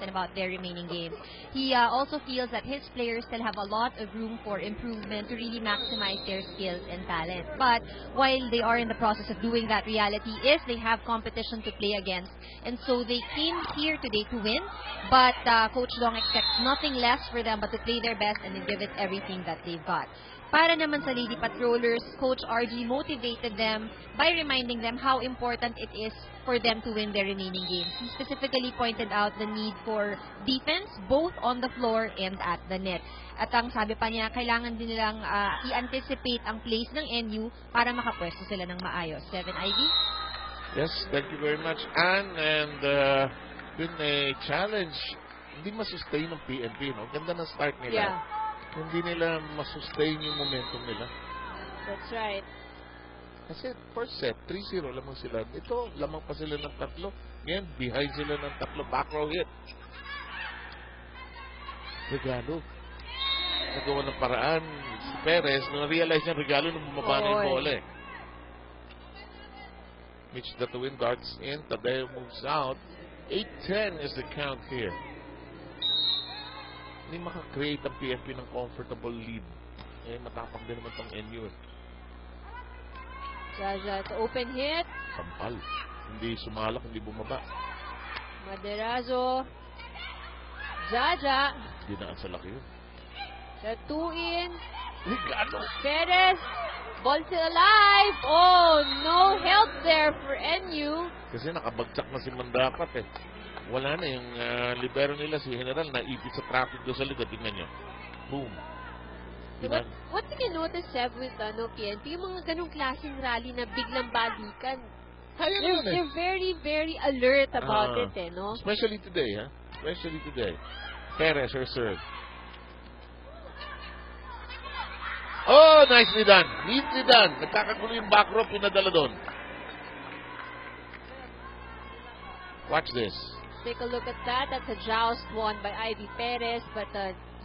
And about their remaining games. He also feels that his players still have a lot of room for improvement to really maximize their skills and talent. But while they are in the process of doing that, reality is they have competition to play against. And so they came here today to win. But Coach Dong expects nothing less for them but to play their best and give it everything that they've got. Para naman sa Lady Patrollers, Coach RG motivated them by reminding them how important it is for them to win their remaining games. He specifically pointed out the need for defense both on the floor and at the net. At ang sabi pa niya, kailangan din nilang i-anticipate ang plays ng NU para makapwesto sila ng maayos. Seven Ivy? Yes, thank you very much, Anne. And been a challenge. Hindi masustain ng PNP, no? Ganda ng start nila. Yeah. Hindi nila masustain yung momentum nila. That's right. Kasi first set, 3-0 lamang sila. Ito, lamang pa sila ng tatlo. Ngayon, behind sila ng tatlo. Back row hit. Regalo. Nagawa ng paraan. Si Perez, na-realize niya regalo nung bumaba na yung bola eh. Mitch Datawin darts in. Tadeo moves out. 8-10 is the count here. Hindi makakreate ang PNP ng comfortable lead. Eh, matapang din naman tong NU. Jaja to open hit. Sampal. Hindi sumalak, hindi bumaba. Maderazo. Jaja. Dinaan sa laki yun. The 2-in. Ligado. Perez. Ball still alive. Oh, no help there for NU. Kasi nakabagsak na si Mandapat eh. Wala na yung libero nila, si General, naipit sa traffic doon sa likod. Tingnan nyo. Boom. But what you can notice, Seb, with PNP, yung mga ganong klaseng rally na biglang balikan, they're very, very alert about it, eh, no? Especially today, ha? Especially today. Perez, her serve. Oh, nicely done. Neatly done. Nagkakagulo yung back row, pinadala doon. Watch this. Take a look at that. That's a joust won by Ivy Perez, but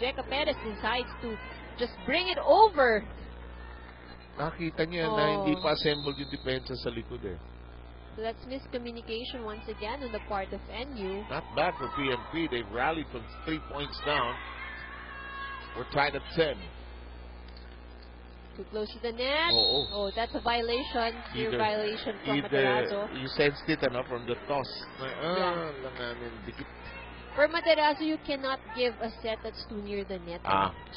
Jeca Perez decides to just bring it over. Nakita niya na hindi pa assembled yung depensa sa likod eh. So that's miscommunication once again on the part of NU. Not bad for PNP. They've rallied from 3 points down. We're tied at 10. Too close to the net. Oh, that's a violation. Clear violation from Materazo. You sensed it from the toss. For Materazo, you cannot give a set that's too near the net.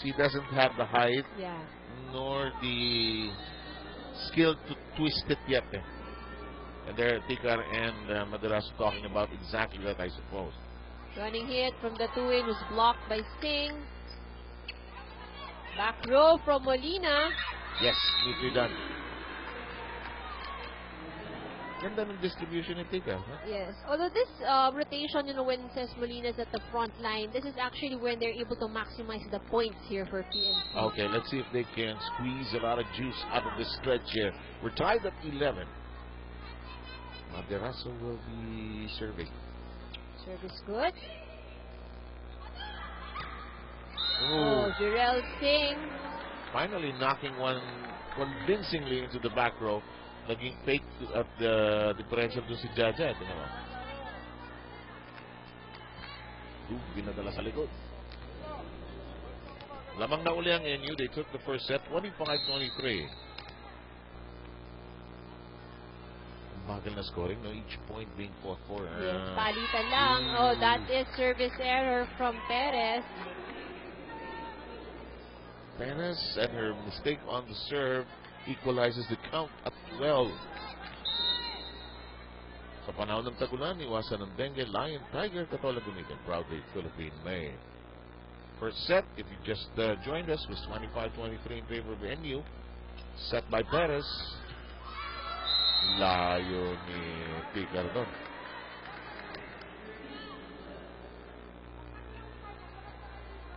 She doesn't have the height nor the skill to twist it yet. And there, Tikar and Materazo talking about exactly that, I suppose. Running hit from the 2-in was blocked by Singh. Back row from Molina. Yes, neatly done. Ganda ng distribution ni Tika. Huh? Yes. Although this rotation, when it says Molina's at the front line, this is actually when they're able to maximize the points here for PNP. Okay, let's see if they can squeeze a lot of juice out of this stretch here. We're tied at 11. Maderazo will be serving. Service good. Jurel Singh. Finally knocking one convincingly into the back row. Naging fake at the differential to si Jaja. Ito naman. Binadala sa likod. Lamang na uli ang NU. They took the first set, 25-23. Bagal na scoring, no? Each point being fought for. Yes, palitan lang. That is service error from Perez. Perez and her mistake on the serve equalizes the count at 12. Sa panahon ng tagulan, iwasan ng dengue, lion, tiger, katola gamitin. Proudly Philippine made. First set, if you just joined us, was 25-23 in favor of NU. Set by Perez. Layo ni Picar doon.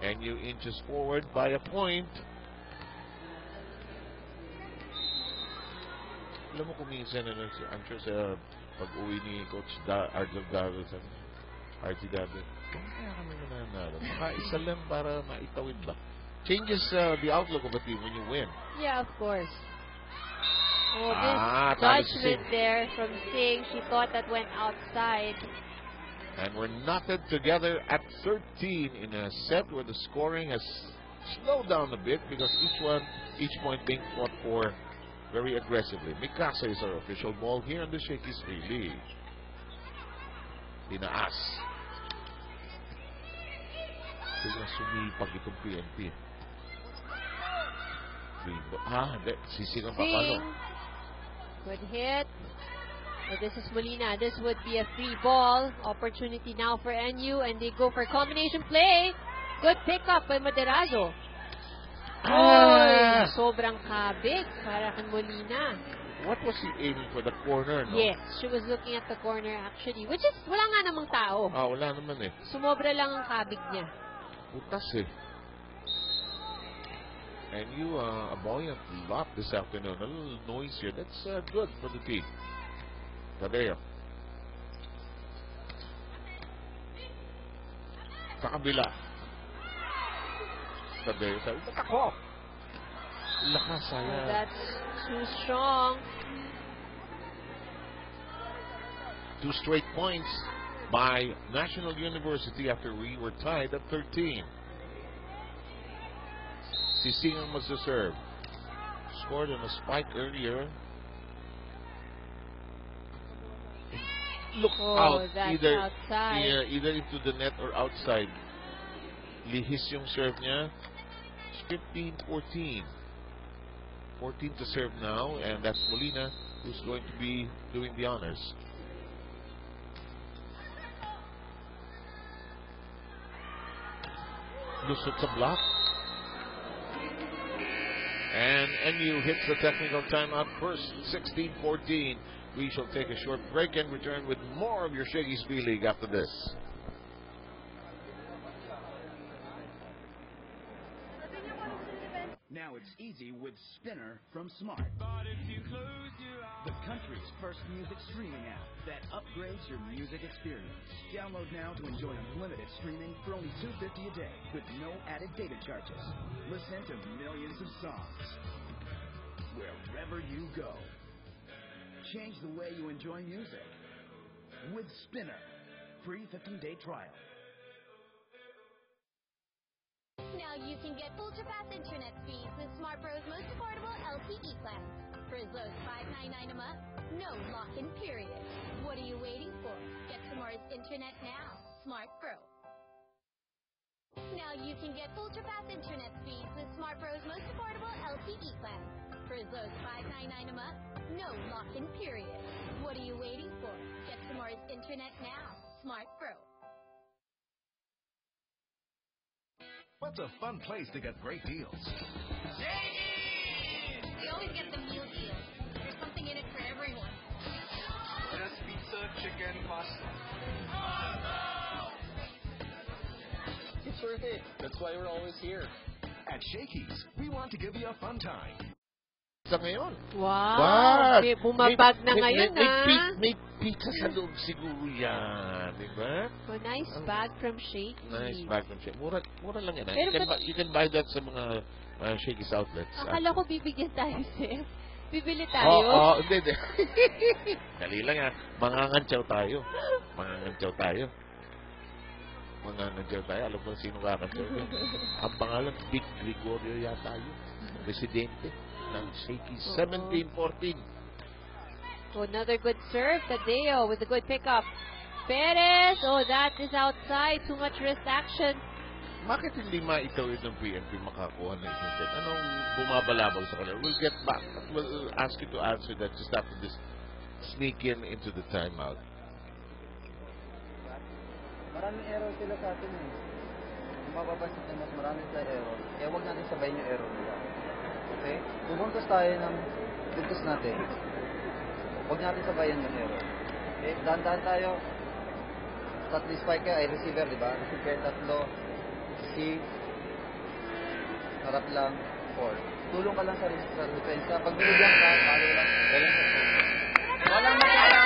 NU inches forward by a point. Alam mo kung minsan, I'm sure sa pag-uwi ni Coach Ardel Davis, RT Davis, kaya kami nananalo. Maka-isa lang para maitawid ba? Changes the outlook of a team when you win. Yeah, of course. This judgment there from Singh, she thought that went outside. And we're knotted together at 13 in a set where the scoring has slowed down a bit because each point being fought for very aggressively. Mikasa is our official ball here on the Shakey's Free League. Tinaas. Biglang sumipag itong PNP. Sisigang papalo. Good hit. But this is Molina. This would be a free ball. Opportunity now for NU, and they go for combination play. Good pickup by Maderazo. Sobrang kabig para kay Molina. What was he aiming for? The corner, no? Yes, she was looking at the corner actually, which is wala nga namang tao. Wala naman eh. Sumobra lang ang kabig niya. Putas eh. And you a buoyant lot this afternoon. A little noise here. That's good for the team. Tadeo. Sa kabila. Tadeo. Ba't ako? Lakas saya. That's too strong. 2 straight points by National University after we were tied at 13. Si Sing ang magsaserve. Scored on a spike earlier. Look out. That's Either outside. either into the net or outside. Lihis yung serve niya. It's 15-14. 14 to serve now, and that's Molina who's going to be doing the honors. Lusot sa block. And NU hits the technical timeout first, 16-14. We shall take a short break and return with more of your Shaggy's B-League after this. Now it's easy with Spinner from Smart. The country's first music streaming app that upgrades your music experience. Download now to enjoy unlimited streaming for only $2.50 a day with no added data charges. Listen to millions of songs wherever you go. Change the way you enjoy music with Spinner. Free 15-day trial. Now you can get ultra-fast internet speeds with Smart Pro's most affordable LTE plans. For as low as $5.99 a month, no lock-in period. What are you waiting for? Get Smart's internet now. Smart Pro. Now you can get ultra-fast internet speeds with Smart Pro's most affordable LTE plans. For as low as $5.99 a month, no lock-in period. What are you waiting for? Get Smart's internet now. Smart Pro. What's a fun place to get great deals? We always get the meal deal. There's something in it for everyone. Just pizza, chicken, pasta. It's worth it. That's why we're always here. At Shakey's, we want to give you a fun time. Sa ngayon. Wow. Bumabag na ngayon, May pizza sa loob siguro yan. Diba? Oh, nice bag from Shakey's. Nice bag from Shakey's. Mura lang yan. Pero You can buy that sa mga Shakey's outlets. Akala ko bibigyan tayo, Seth. Bibili tayo. Hindi. Dali lang yan. Mangangantyaw tayo. Alam mo sino kakantyaw yan? Ang pangalan, Big Gregorio yata yun. Presidente ng Shakey's. 17-14. Another good serve. Tadeo with a good pickup. Perez. Oh, that is outside. Too much wrist action. Bakit hindi maitawid ng PNP makakuha ng isang set? Anong bumabalabal sa kanila? We'll get back. We'll ask you to answer that just after this sneak into the timeout. Maraming error sila sa atin eh. Kung mapapansin na mas marami sa error, kaya huwag natin sabayin yung error nila. Okay? Bubuntos tayo ng buntos natin. Huwag natin sabayan yung error. Okay? Dahan-dahan tayo. Tatlo spike ka ay receiver, di ba? Receiver tatlo. C. Harap lang. 4. Tulong ka lang sa defensa. Pag binigyan ka, palo lang. Walang magkala.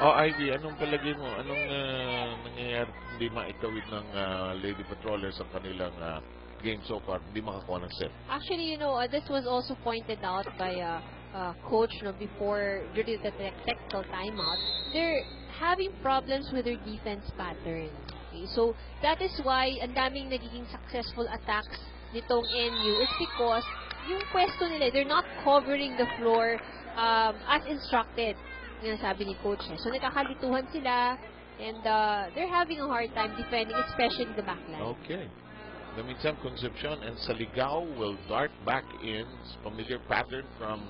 Ivy, anong palagay mo? Anong nangyayari hindi maitawid ng Lady Patrollers ang kanilang game so far? Hindi makakuha ng set. Actually, this was also pointed out by coach before during the technical timeout. They're having problems with their defense pattern. Okay? So, that is why ang daming nagiging successful attacks nitong NU is because yung pwesto nila, they're not covering the floor as instructed. Yung sabi ni coach. So, nakakalituhan sila and they're having a hard time defending, especially the backline. Okay. In the meantime, Concepcion and Saligao will dart back in. It's familiar pattern from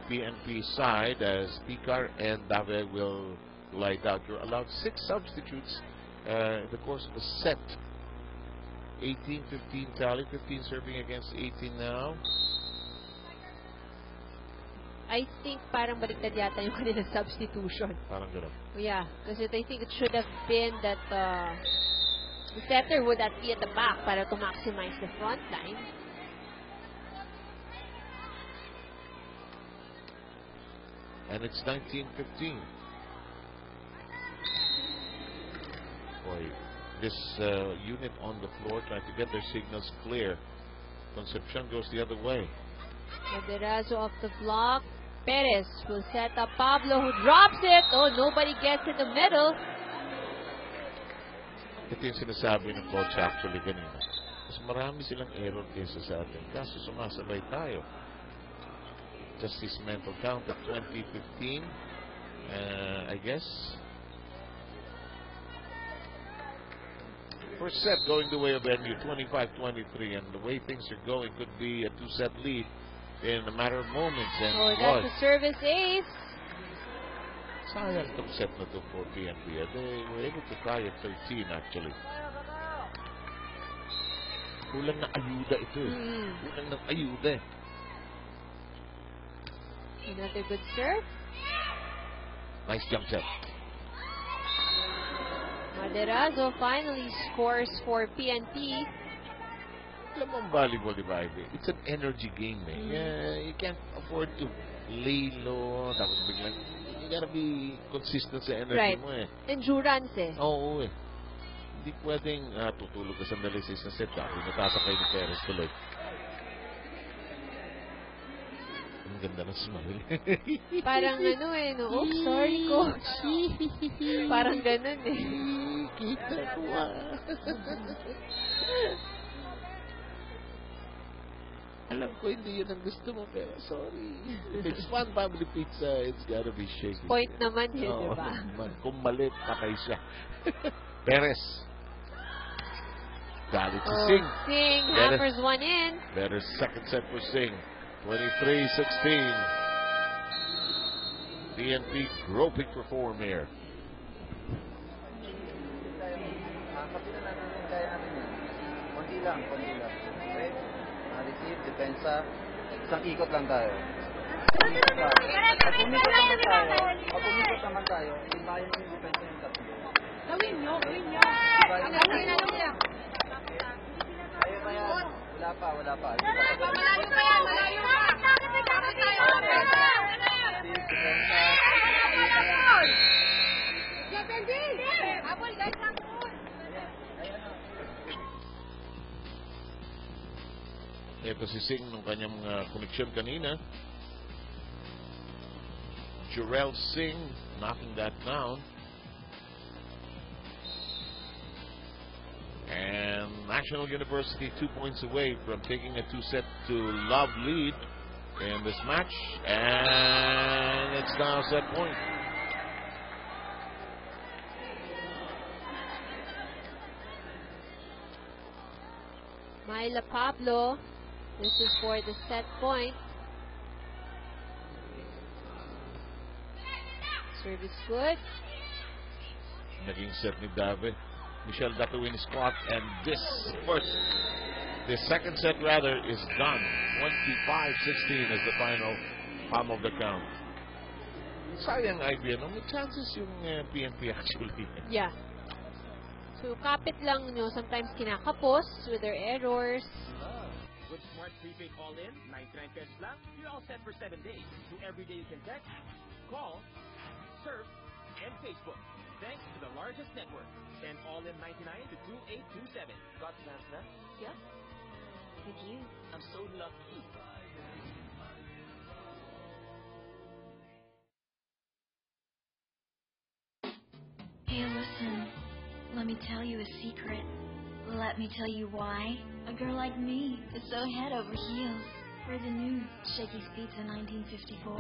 PNP side as Picar and Dave will light out. You're allowed 6 substitutes in the course of a set. 18-15 tally. 15 serving against 18 now. I think parang baliktad yata yung kanilang substitution. Parang gano'n. Yeah, because I think it should have been that the setter would be at the back para to maximize the front line. And it's 19-15. Boy, this unit on the floor trying to get their signals clear. Concepcion goes the other way. Maderazo off the block. Perez will set up Pablo who drops it. Oh, nobody gets in the middle. Ito yung sinasabi ng coach actually kanina. Mas marami silang error kaysa sa atin. Kaso sumasabay tayo. Just his mental count at 20-15. I guess. First set going the way of NU, 25-23. And the way things are going could be a 2-set lead in a matter of moments. And that's a service ace. Sayang itong set na ito for PNP. They were able to tie at 13 actually. Kulang na ayuda ito eh. Kulang ng ayuda eh. Another good serve. Nice jump set. Maderazo finally scores for PNP. Alam mo ang volleyball, di ba, Ivy? It's an energy game eh. Yeah, you can't afford to lay low. Tapos biglang, you gotta be consistent sa energy mo eh. Endurance eh. Oo eh. Hindi pwedeng tutulog ka sandali sa isang set. Tapos natasakay ni Perez tuloy. Ang ganda ng smile. Parang ano eh, no? Oh, sorry, coach. Parang ganun eh. Kita ko Alam ko hindi yun ang gusto mo, pero sorry. If it's fun family pizza, it's gotta be shaky. Point naman yun, di ba? Kung malit, takay siya. Perez. Galit si Singh. Singh hammers one in. Better second set for Singh. 23-16. PNP groping for form here. Konti lang. Okay? Receive, depensa. Isang ikot lang tayo. Pag umikot naman tayo, hindi ba yung depensa yung tatlo? Gawin nyo. Ayaw pa yan. Wala pa. Malayo pa yan. Habol, guys. Ito si Singh nung kanyang connection kanina. Jarrell Singh knocking that down. And National University 2 points away from taking a 2-set to love lead in this match. And it's now set point. Myla Pablo. This is for the set point. Service good. Naging set ni Dave. Michelle Datuin squat, and the second set rather is done. 25-16 is the final palm of the count. Sayang IBN, may chances yung PNP actually. Yeah. So kapit lang nyo, sometimes kinakapos with their errors. With Smart Prepaid All-In, 99 pesos lang, you're all set for 7 days. So every day you can text, call, surf, and Facebook. Thanks to the largest network. Send All-In 99 to 2827. Got plans na? Yeah. With you, I'm so lucky. Hey, listen. Let me tell you a secret. Let me tell you why a girl like me is so head over heels for the new Shakey's Pizza 1954.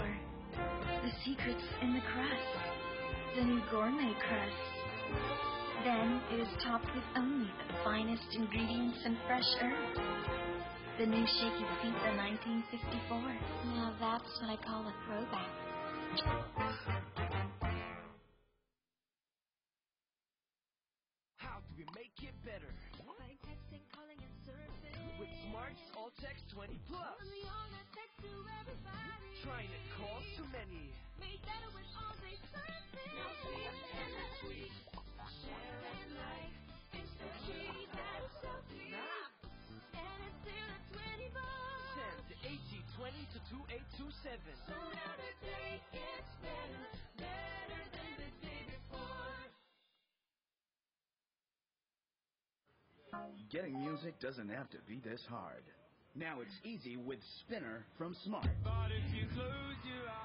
The secret's in the crust. The new gourmet crust. Then it is topped with only the finest ingredients and fresh herbs. The new Shakey's Pizza 1954. Now that's what I call a throwback. How do we make it better? By texting, calling, and surfing. With Smart's All Text 20 Plus. Only on that text to everybody. Trying to call too many. Made better with all-day surfing. No tweets and no tweets. Share and like. It's the key that is so clear. And it's still at 20 bucks. Send to AG20 to 2827. So now the day gets better. Better than the day before. Getting music doesn't have to be this hard. Now it's easy with Spinner from Smart.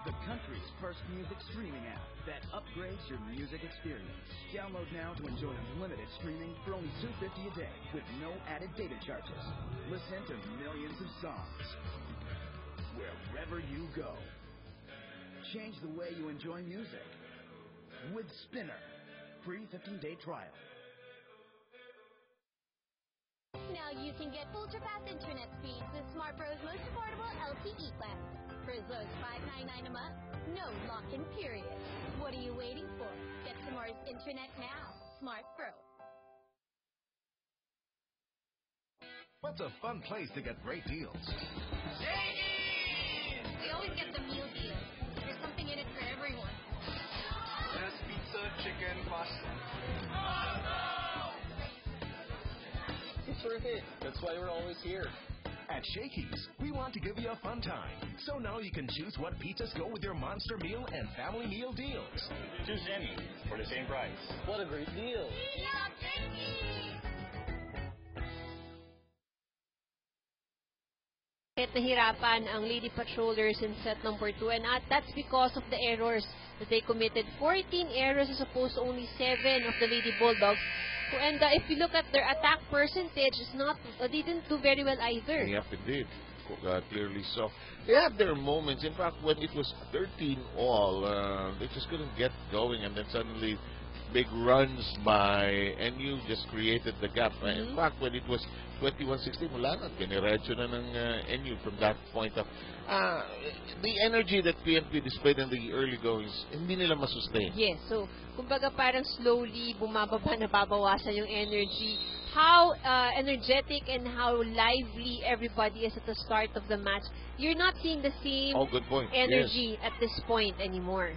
The country's first music streaming app that upgrades your music experience. Download now to enjoy unlimited streaming for only $2.50 a day with no added data charges. Listen to millions of songs wherever you go. Change the way you enjoy music with Spinner. Free 15-day trial. Now you can get ultra-fast internet speeds with Smart Pro's most affordable LTE plans. For as low as $5.99 a month, no lock-in period. What are you waiting for? Get Smart's internet now. Smart Pro. What's a fun place to get great deals? We always get the meal deal. There's something in it for everyone. There's pizza, chicken, pasta. It's worth it. That's why we're always here. At Shakey's, we want to give you a fun time. So now you can choose what pizzas go with your monster meal and family meal deals. Choose any for the same price. What a great deal. Nahirapan ang Lady Patrollers in set number 2, and that's because of the errors that they committed. 14 errors as opposed to only 7 of the Lady Bulldogs. And if you look at their attack percentage, they didn't do very well either. Yep, indeed. Clearly so. They had their moments. In fact, when it was 13-all, they just couldn't get going, and then suddenly big runs by NU just created the gap. In fact, when it was 21-16, wala na. Giniretso na ng NU from that point up. The energy that PNP displayed in the early goings, hindi nila masustain. Yes, so kumbaga parang slowly bumababa na babawasan yung energy. How energetic and how lively everybody is at the start of the match. You're not seeing the same good point. energy at this point anymore.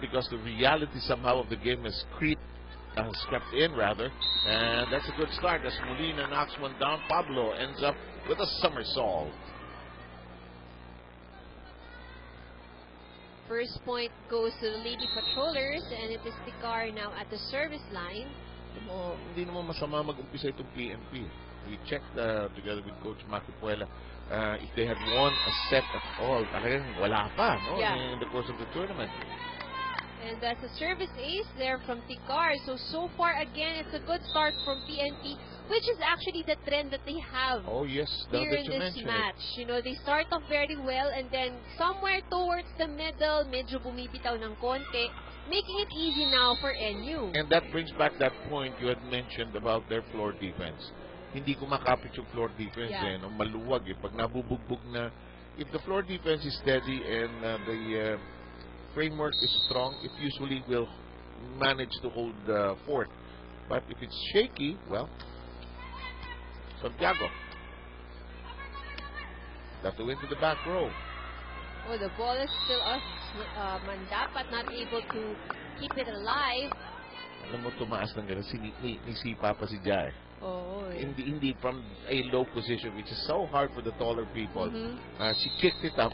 Because the reality somehow of the game has crept in rather, and that's a good start as Molina knocks one down. Pablo ends up with a somersault. First point goes to the Lady Patrollers, and it is Ticar now at the service line. Hindi naman masama mag-umpisa itong PNP. We checked together with Coach Makipuela if they had won a set at all. Talagang wala pa, no? In the course of the tournament. And that's a service ace there from Ticar. So far, again, it's a good start from PNP, which is actually the trend that they have here in this match. You know, they start off very well, and then somewhere towards the middle, medyo bumibitaw ng konti, making it easy now for NU. And that brings back that point you had mentioned about their floor defense. Hindi kumakapit yung floor defense, no? Maluwag eh. Pag nabubugbog na, if the floor defense is steady and the framework is strong, it usually will manage to hold fort. But if it's shaky, well, Santiago got to into the back row. Oh, the ball is still Mandapat not able to keep it alive. Alam mo, tumaas ng gano'n. Nisipa pa si Jai. Oh, Hindi from a low position, which is so hard for the taller people. She kicked it up.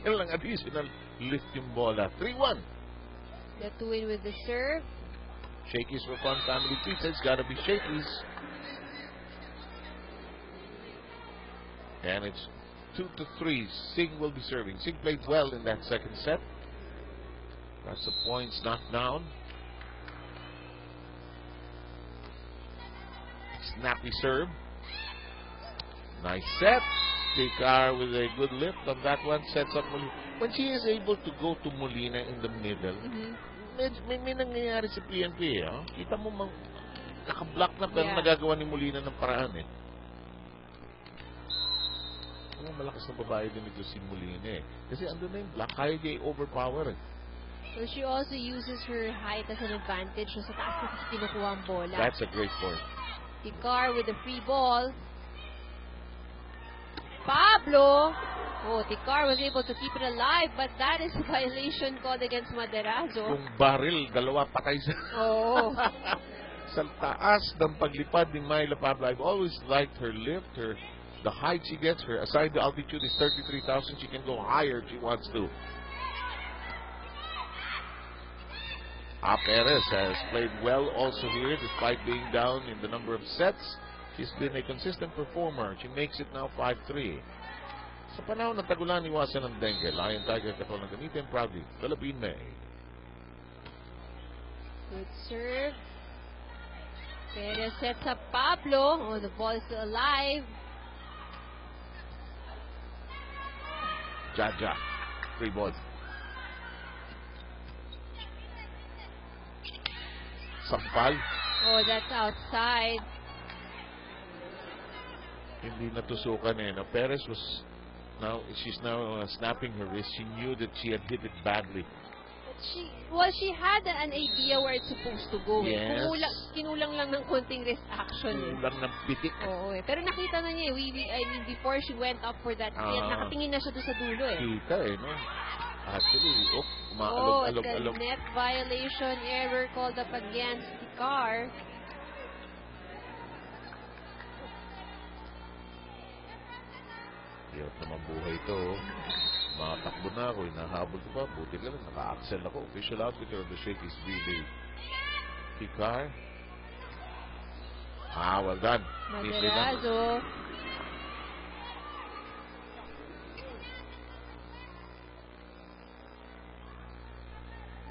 Yan lang additional lift yung bola. 3-1. The two-in with the serve. Shakey's for Fun Family Pizza. It's gotta be Shakey's. And it's 2-3. Singh will be serving. Singh played well in that second set. That's the points knocked down. Snappy serve. Nice set. Ticar with a good lift on that one. Sets up Molina. When she is able to go to Molina in the middle, may nangyayari sa PNP. Kita mo naka-block na pero nagagawa ni Molina ng paraan eh. Malakas na babae din ito si Molina eh. Kasi andun na yung block, kaya niya i-overpower eh. So she also uses her height as an advantage sa taas na kinukuha ang bola. That's a great point. Ticar with the free ball. Pablo! Oh, Ticar was able to keep it alive, but that is a violation called against Maderazo. Kung baril, dalawa patay sa... Oo. Sa taas ng paglipad ni Myla Pablo, I've always liked her lift, the height she gets, her assigned altitude is 33,000. She can go higher if she wants to. Perez has played well also here, despite being down in the number of sets. She's been a consistent performer. She makes it now 5-3. Sa panahon ng tagulan, iwasan ng dengue. Lion Tiger katulad ng gamitin proudly. Philippine May. Good serve. Perez sets up Pablo. Oh, the ball is still alive. Jaja. 3 balls. Sampal. Oh, that's outside. Hindi natusukan eh. Now, Perez was she's now snapping her wrist. She knew that she had hit it badly. She had an idea where it's supposed to go. Yes. Kinulang lang ng konting wrist action. Kinulang ng pitik. Oo eh. Pero nakita na niya eh. I mean, before she went up for that hit, nakatingin na siya doon sa dulo eh. Kita eh, no? Actually, the net violation error called up against the car. Hirap naman buhay ito. Matakbo na ako, hinahabol ko pa. Buti ka lang, naka-axel ako. Official outfitter of the Shakey's Billy. Picar. Well done. Maderazo.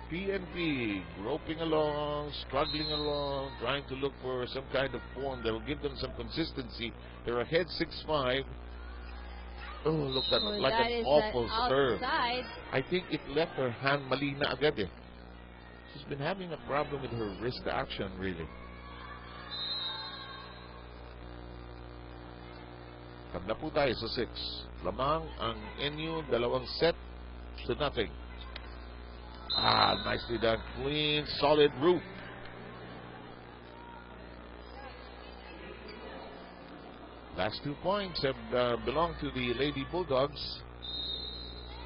PNP groping along, struggling along, trying to look for some kind of form that will give them some consistency. They're ahead 6-5. Oh, look, that like an awful serve. I think it left her hand mali na agad eh. She's been having a problem with her wrist action, really. Tanda po tayo sa 6. Lamang ang NU, 2 set to nothing. Nicely done. Clean, solid roof. Last 2 points have belonged to the Lady Bulldogs,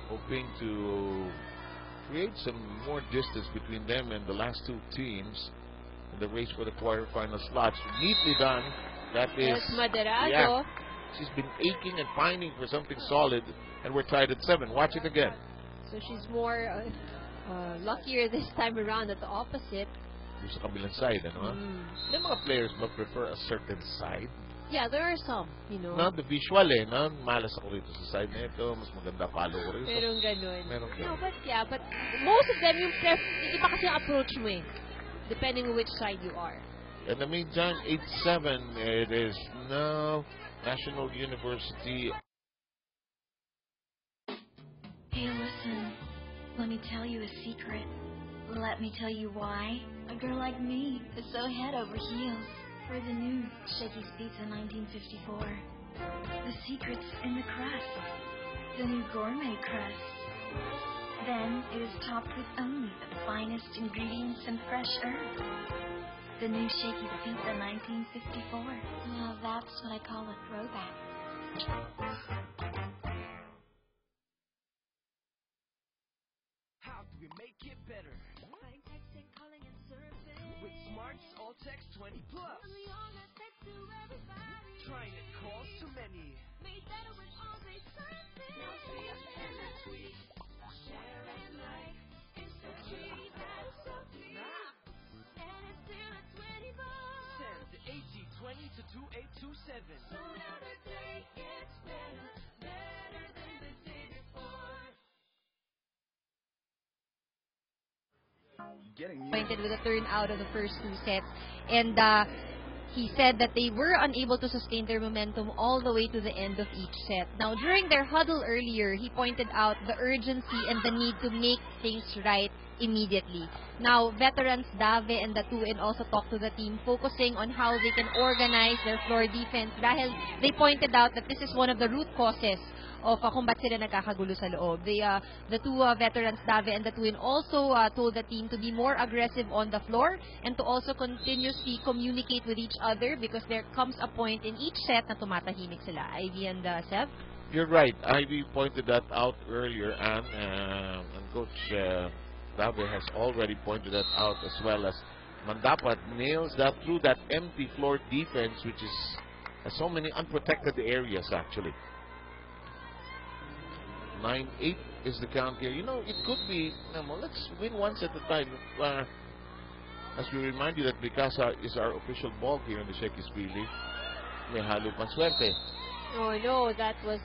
hoping to create some more distance between them and the last 2 teams in the race for the quarterfinal slots. Neatly done. That is Maderazo. Yeah, she's been aching and pining for something solid, and we're tied at 7. Watch it again. So she's more luckier this time around at the opposite. Sa kabilang side, ano? May mga players ba prefer a certain side? Yeah, there are some, you know. No, the visual eh, no? Malas ako rito sa side na ito. Mas maganda follow ko rito. Merong ganun. Merong ganun. No, but most of them, yung iba kasi ang approach mo eh. Depending on which side you are. In the meantime, 8-7, it is now National University. Hey, listen. Let me tell you a secret. Let me tell you why a girl like me is so head over heels for the new Shakey's Pizza 1954. The secret's in the crust, the new gourmet crust. Then it is topped with only the finest ingredients and fresh herbs. The new Shakey's Pizza 1954. Now that's what I call a throwback. How do we make it better? By texting, calling, and surfing. With Smart's All Text 20 Plus. Only on that text to everybody. Trying it calls to many. Made better with all-day surfing. No tweet and a tweet. Share and like. It's the tweet that's so clear. And it's still at 20 bucks. Send AT20 to 2827. So now the day gets better. Better than the day before. Pointed with a turn out of the first 2 sets, and he said that they were unable to sustain their momentum all the way to the end of each set. Now, during their huddle earlier, he pointed out the urgency and the need to make things right immediately. Now, veterans Dave and Datuin also talked to the team, focusing on how they can organize their floor defense dahil they pointed out that this is one of the root causes of kung ba't sila nagkakagulo sa loob. The 2 veterans, Dave and Datuin, also told the team to be more aggressive on the floor and to also continuously communicate with each other because there comes a point in each set na tumatahimik sila. Ivy and Seb? You're right. Ivy pointed that out earlier, and Coach Dave has already pointed that out, as well as Mandapat nails that through that empty floor defense, which has so many unprotected areas actually. 9-8 is the count here. You know, it could be, let's win 1 set at a time. As we remind you that Mikasa is our official ball here in the Shakey's League. may halo pang swerte. Oh no, that was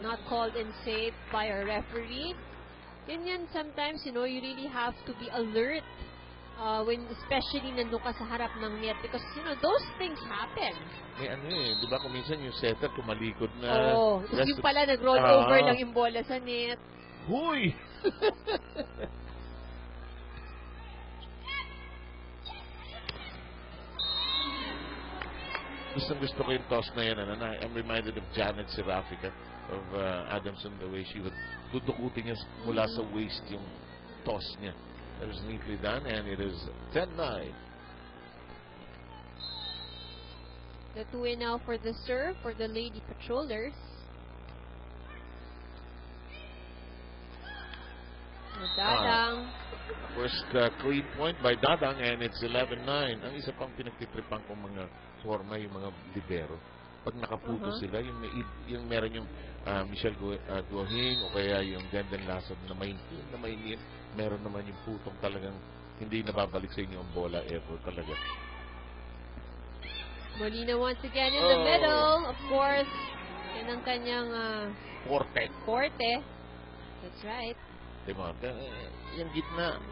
not called in safe by our referee. Yan sometimes, you really have to be alert especially nandun ka sa harap ng net because, those things happen. May di ba kung minsan yung setter kumalikod na. Oo, yung pala nag-roll over lang yung bola sa net. Huy! Gusto ko yung toss na yan. I'm reminded of Janet Serafica of Adamson, the way she would dudukutin niya mula sa waist yung toss niya. That was neatly done, and it is 10-9. The two-way now for the serve for the Lady Patrollers. Dadang. First clean point by Dadang, and it's 11-9. Ang isa pang pinagtitripan kong mga forma, yung mga libero. Pag nakaputo sila, yung meron yung Michelle Guahing o kaya yung Denden Lasod na may meron naman yung putong talagang hindi nababalik sa inyo ang bola ever talaga. Molina once again in the middle. Of course, yan ang kanyang forte. That's right. Diba? Yung gitna.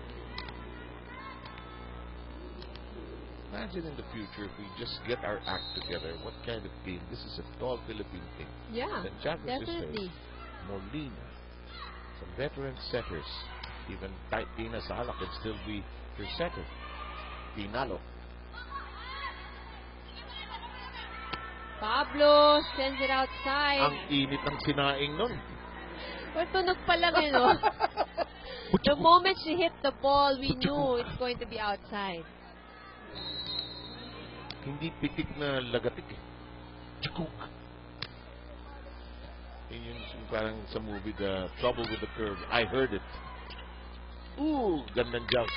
Imagine in the future if we just get our act together. What kind of game? This is a tall Philippine team. Yeah, definitely. Molina, some veteran setters. Even Tina Sala can still be your setter. Pinalo. Pablo sends it outside. Ang init ng sinaing nun. Tunog pa lang The moment she hit the ball, we knew it's going to be outside. Hindi pitik na lagatik Chukuk. Yun yung parang sa movie, The Trouble with the Curve. I heard it. Ooh, gandang jumps.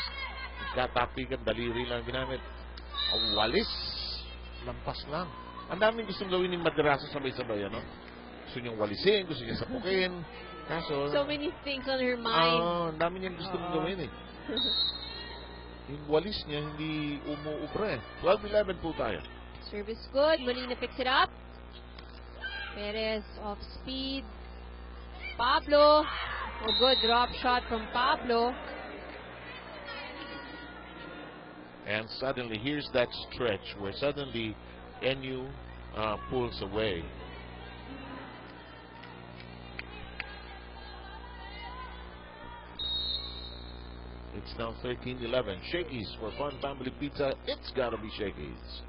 Katapikan, daliri lang ginamit. Ang walis. Lampas lang. Ang daming gustong gawin ni Madrasa sabay-sabay, Gusto niyang walisin, gusto niya sapukin. Kaso, so many things on her mind. Ang dami niyang gustong gawin Yung walis niya, hindi umuubra 12-11 po tayo. Service good. Molina picks it up. Perez off speed. Pablo. A good drop shot from Pablo. And suddenly, here's that stretch where suddenly NU pulls away. It's now 13-11. Shakey's for Fun Family Pizza. It's gotta be Shakey's.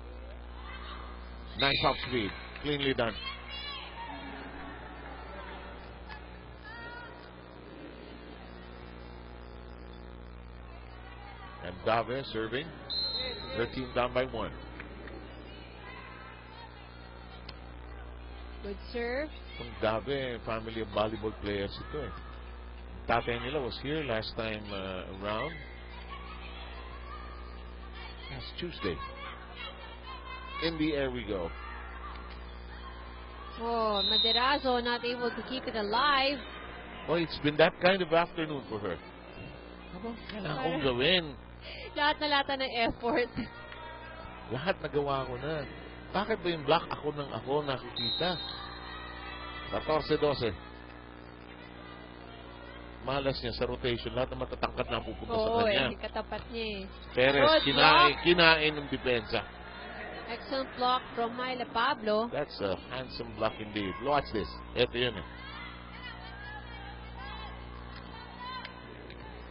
Nice off speed. Cleanly done. And Dave serving. Their team down by 1. Good serve. From Dave, family of volleyball players ito Tatay nila was here last time around. Last Tuesday. In the air we go. Oh, Maderazo not able to keep it alive. Well, it's been that kind of afternoon for her. Kailangan kong gawin. Lahat ng effort. Lahat nagawa ko na. Bakit ba yung block ako nakikita? 14-12. Malas niya sa rotation. Lahat na matatangkad na pupunta sa kanya. Oo, katapat niya Perez, kinain ng depensa. Excellent block from Myla Pablo. That's a handsome block indeed. Watch this. Ito yun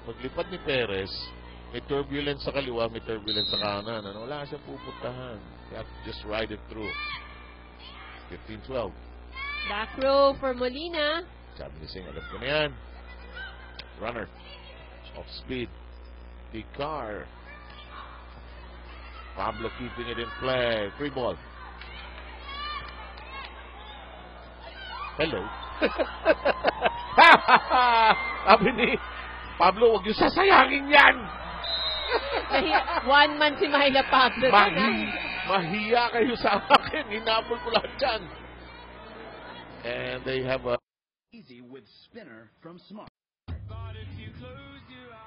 Paglipad ni Perez, may turbulence sa kaliwa, may turbulence sa kanan. Wala siyang pupuntahan. You have to just ride it through. 15-12. Back row for Molina. Sabi ni Singh, alam ko na yan. Runner. Off speed. The car. Pablo keeping it in play. Free ball. Hello. Sabi ni Pablo, huwag yung sasayangin yan. One man si Myla Pablo. Mahiya kayo sa akin. Hinapol ko lahat dyan. And they have a easy with Spinner from Smart.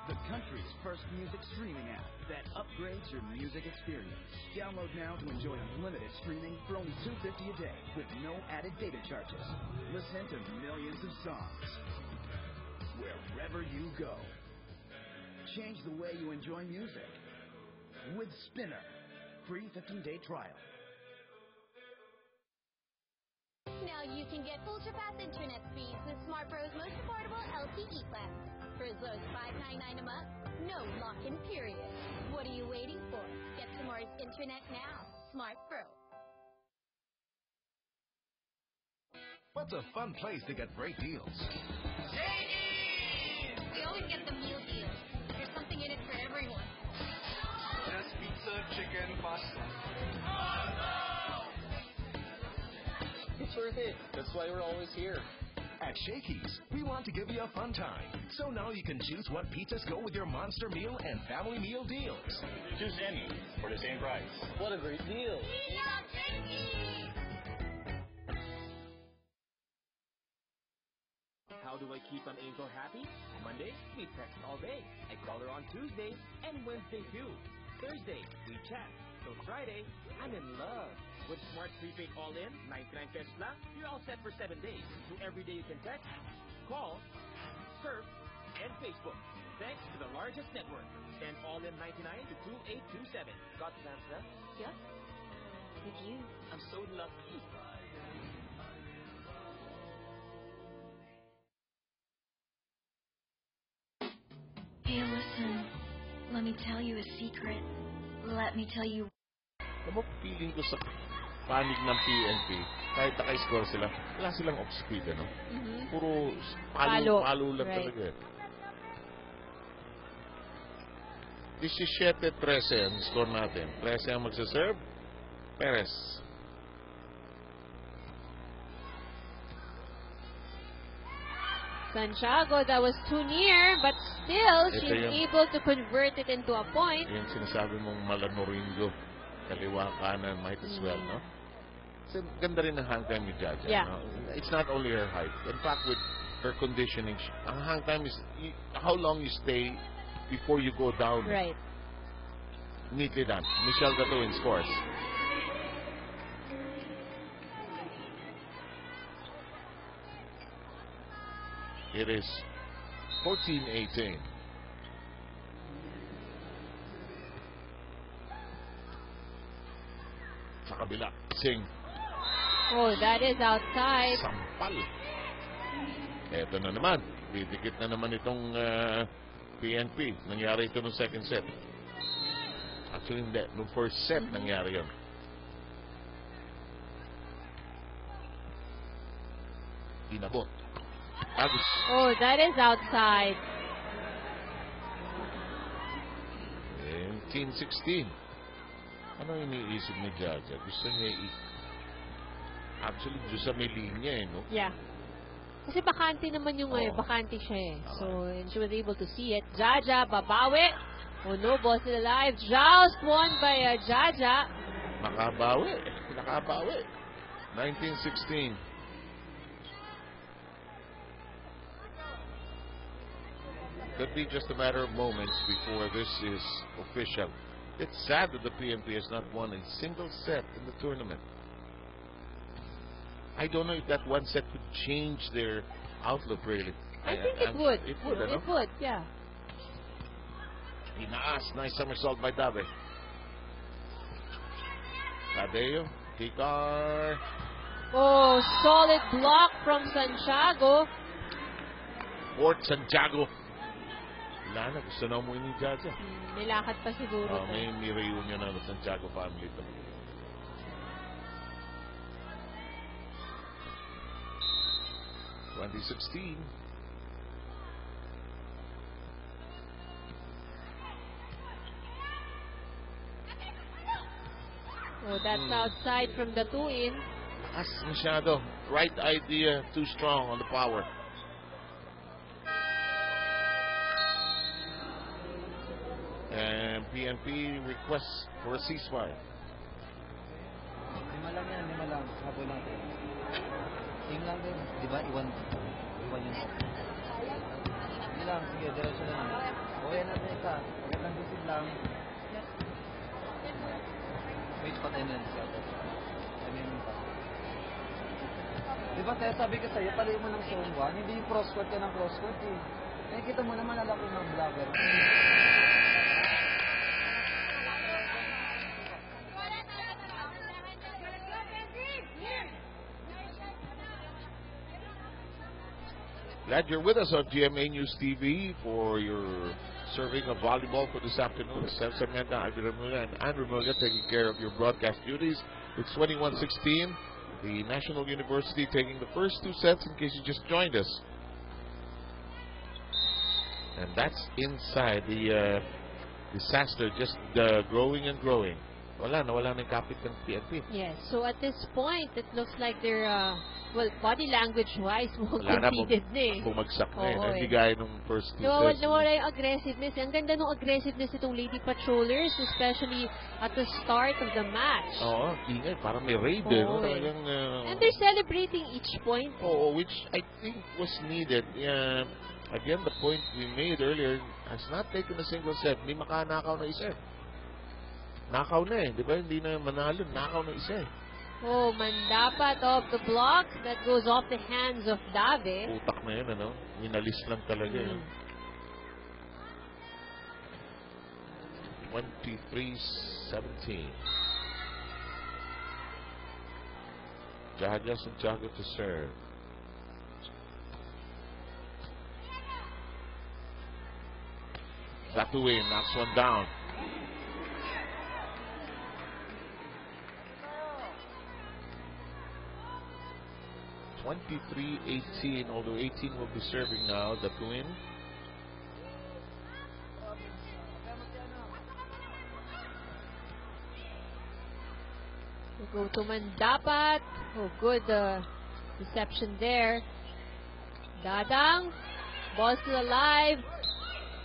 the country's first music streaming app that upgrades your music experience. Download now to enjoy unlimited streaming for only $2.50 a day with no added data charges. Listen to millions of songs wherever you go. Change the way you enjoy music with Spinner. Free 15-day trial. Now you can get ultra-fast internet speeds with Smart Pro's most affordable LTE plan. For as low as $5.99 a month, no lock-in period. What are you waiting for? Get Smart's internet now. Smart Pro. What's a fun place to get great deals? We always get the meal deal. There's something in it for everyone. That's pizza, chicken, pasta. It's worth it. That's why we're always here. At Shakey's, we want to give you a fun time. So now you can choose what pizzas go with your Monster Meal and Family Meal deals. Choose any for the same price. What a great deal. How do I keep an angel happy? Monday, we text all day. I call her on Tuesday and Wednesday too. Thursday, we chat. So Friday, I'm in love. With Smart Prepaid All-In, 99 pesos lang, you're all set for 7 days. So every day you can text, call, surf, and Facebook. Thanks to the largest network. Send All-In 99 to 2827. Got plans left? Yeah. With you. I'm so lucky. Hey, listen. Let me tell you a secret. Let me tell you. Ano feeling ko sa panig ng PNP, kahit naka-score sila, wala silang off-speed, ano? Puro palo lang talaga. 17-13 ang score natin. 13 ang magsaserve. Perez. Santiago, that was too near, but still, she's able to convert it into a point. Yung sinasabi mong Malanoringo, kaliwa kanan, might as well, no? So, ganda rin ang hang time ni Jaja. Yeah. No? It's not only her height. In fact, with her conditioning, ang hang time is how long you stay before you go down. Right. Neatly done. Michelle Gatuin scores. It is 14-18. Sa kabila, Singh. Oh, that is outside. Sampal. Eto na naman. Didikit na naman itong PNP. Nangyari ito nung second set. Actually, hindi. Nung first set, nangyari yun. Inabot. Agos. Oh, that is outside. 19-16. Ano iniisip ni Jaja? Gusto niya actually, doon sa may linya no? Yeah. Kasi bakante naman yung bakante siya So, and she was able to see it. Jaja, babawi. Oh no, ball still alive. Joust won by Jaja. Nakabawi. 19-16. Could be just a matter of moments before this is official. It's sad that the PNP has not won a single set in the tournament. I don't know if that one set could change their outlook, really. I think it would. It would, It would, yeah. Inaas. Nice somersault by Dabe. Tadeo. Tikar. Oh, solid block from Santiago. Fort Santiago. Wala na. Gusto na umuwi ni Jaja. Nilakad pa siguro. May reunion na ng Santiago family to. (2016) Oh, that's outside from the 2-in. As masyado. Right idea, too strong on the power. And PNP requests for a ceasefire. Lima lang. Habol lang din. Same lang din. Diba? Iwan yun. Hindi lang. Sige, diretso na lang. Okay na din ka. Magandang gising lang. Wait, patay na yan siya. Diba, Tess, sabi ko sa'yo, palayo mo ng zone 1, hindi yung cross-court ka ng cross-court eh. Nakikita mo naman, alam ko ng vlogger. Glad you're with us on GMA News TV for your serving of volleyball for this afternoon. Sam Samantha, Ivy Remulla, and Andrew Remulla taking care of your broadcast duties. It's 21-16. The National University taking the first 2 sets in case you just joined us. And that's inside. The disaster just growing and growing. Wala na yung kapit ng PNP. Yes, so at this point, it looks like they're, well, body language-wise, conceded na eh. Bumagsak na eh. Hindi gaya nung first 2 sets. Nawala yung aggressiveness. Ang ganda ng aggressiveness itong Lady Patrollers, especially at the start of the match. Oo, ingay. Parang may raid eh. No? And they're celebrating each point. Oh, which I think was needed. Again, the point we made earlier has not taken a single set. May makanakaw na isa. Nakaw na eh. Di ba? Hindi na manalo. Nakaw na isa eh. Oh, Mandapat off the block. That goes off the hands of Dave. Utak na yun, ano? Minalis lang talaga yun. 23-17. Jaja Santiago to serve. Satuin knocks one down. (23-18), although 18 will be serving now, the twin. We go to Mandapat. Oh, good reception there. Dadang. Ball still alive.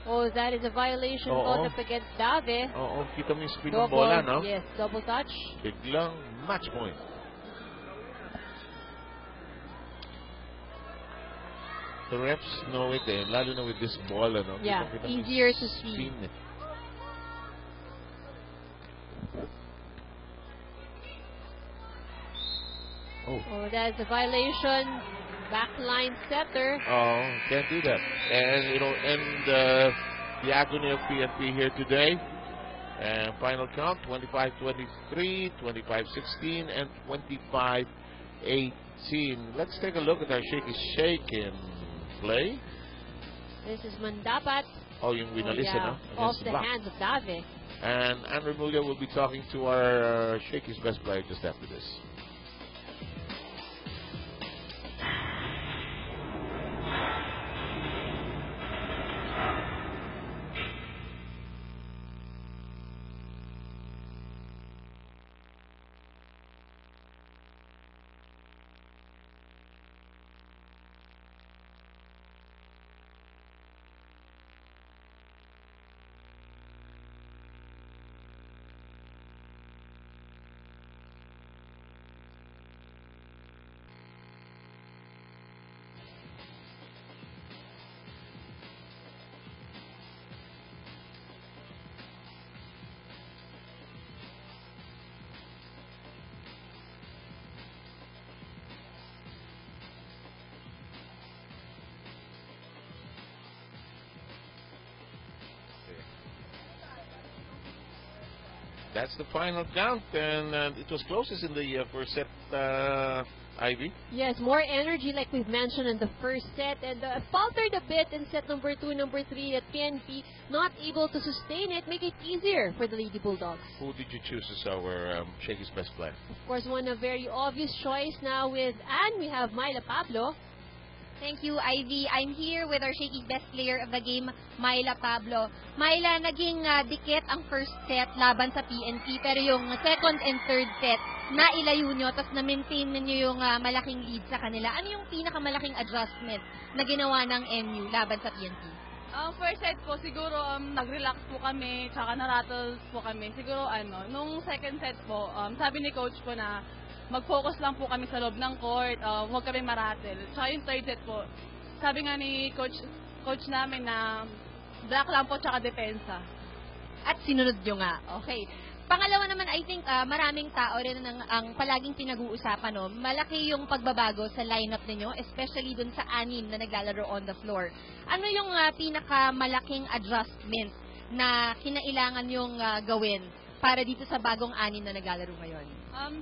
Oh, that is a violation called up against Dave. Oo, kita mo yung spin ng bola, no? Yes, double touch. Biglang match point. The refs know it eh, lalo na with this ball, ano? Yeah, easier to see. Oh, that's a violation. Backline setter. Oh, can't do that. And it'll end the agony of PNP here today. And final count, 25-23, 25-16, and 25-18. Let's take a look at our shaky shake in play. This is Mandapat. Oh, yung winalis, no? Off the hands of Dave. And Andrew Remulla will be talking to our Shakey's best player just after this. That's the final count, and it was closest in the first set, Ivy. Yes, more energy like we've mentioned in the first set, and faltered a bit in set number 2, number 3 at PNP, not able to sustain it, make it easier for the Lady Bulldogs. Who did you choose as our Shakey's best player? Of course, one a very obvious choice now with Anne. We have Myla Pablo. Thank you, Ivy. I'm here with our Shakey's best player of the game, Myla Pablo. Myla, naging dikit ang first set laban sa PNP, pero yung second and third set, nailayo nyo, tapos na-maintain ninyo yung malaking lead sa kanila. Ano yung pinakamalaking adjustment na ginawa ng MU laban sa PNP? First set po, siguro nag-relax po kami, tsaka na-rattles po kami. Siguro nung second set po, sabi ni coach po na mag-focus lang po kami sa loob ng court, huwag kami maratel. Tsaka yung third set po, sabi nga ni coach namin na Block lang po, tsaka depensa. At sinunod nyo nga. Okay. Pangalawa naman, I think maraming tao rin ang palaging pinag-uusapan, no? Malaki yung pagbabago sa lineup ninyo, especially dun sa 6 na naglalaro on the floor. Ano yung pinakamalaking adjustment na kinailangan yung gawin para dito sa bagong 6 na naglalaro ngayon?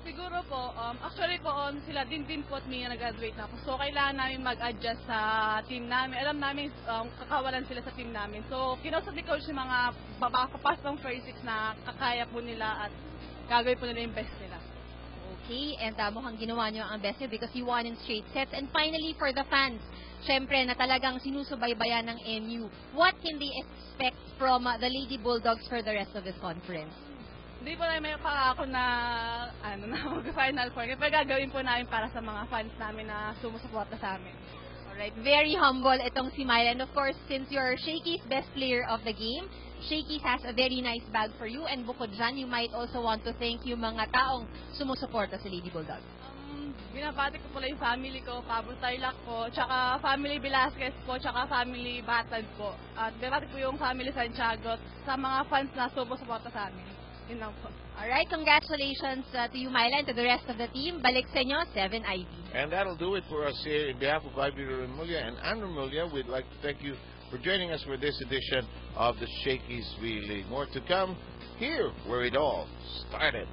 Siguro po, actually po, sila din po at me na nag-graduate na po. So, kailangan namin mag-adjust sa team namin. Alam namin, kakawalan sila sa team namin. So, kinausap ni Coach yung mga papasok ng first 6 na kakaya po nila at gagawin po nila yung best nila. Okay, and mukhang ginawa nyo ang best nyo because you won in straight sets. And finally, for the fans, syempre na talagang sinusubaybayan ng MU, what can they expect from the Lady Bulldogs for the rest of this conference? Hindi po namin pangako na mag-final four. Kaya gagawin po namin para sa mga fans namin na sumusuporta sa amin. Alright, very humble itong si Myla. And of course, since you're Shakey's best player of the game, Shakey's has a very nice bag for you. And bukod dyan, you might also want to thank yung mga taong sumusuporta sa Lady Bulldogs. Binabati ko pala yung family ko, Pablo Tarlac po, tsaka family Velasquez po, tsaka family Batad po. At binabati ko yung family Santiago sa mga fans na sumusuporta sa amin. Alright, congratulations to you, Myla, and to the rest of the team. Balik sa inyo, 7IB. And that'll do it for us here. In behalf of Ivy Remulla and Anne Remulla, we'd like to thank you for joining us for this edition of the Shakey's V League. More to come here, where it all started.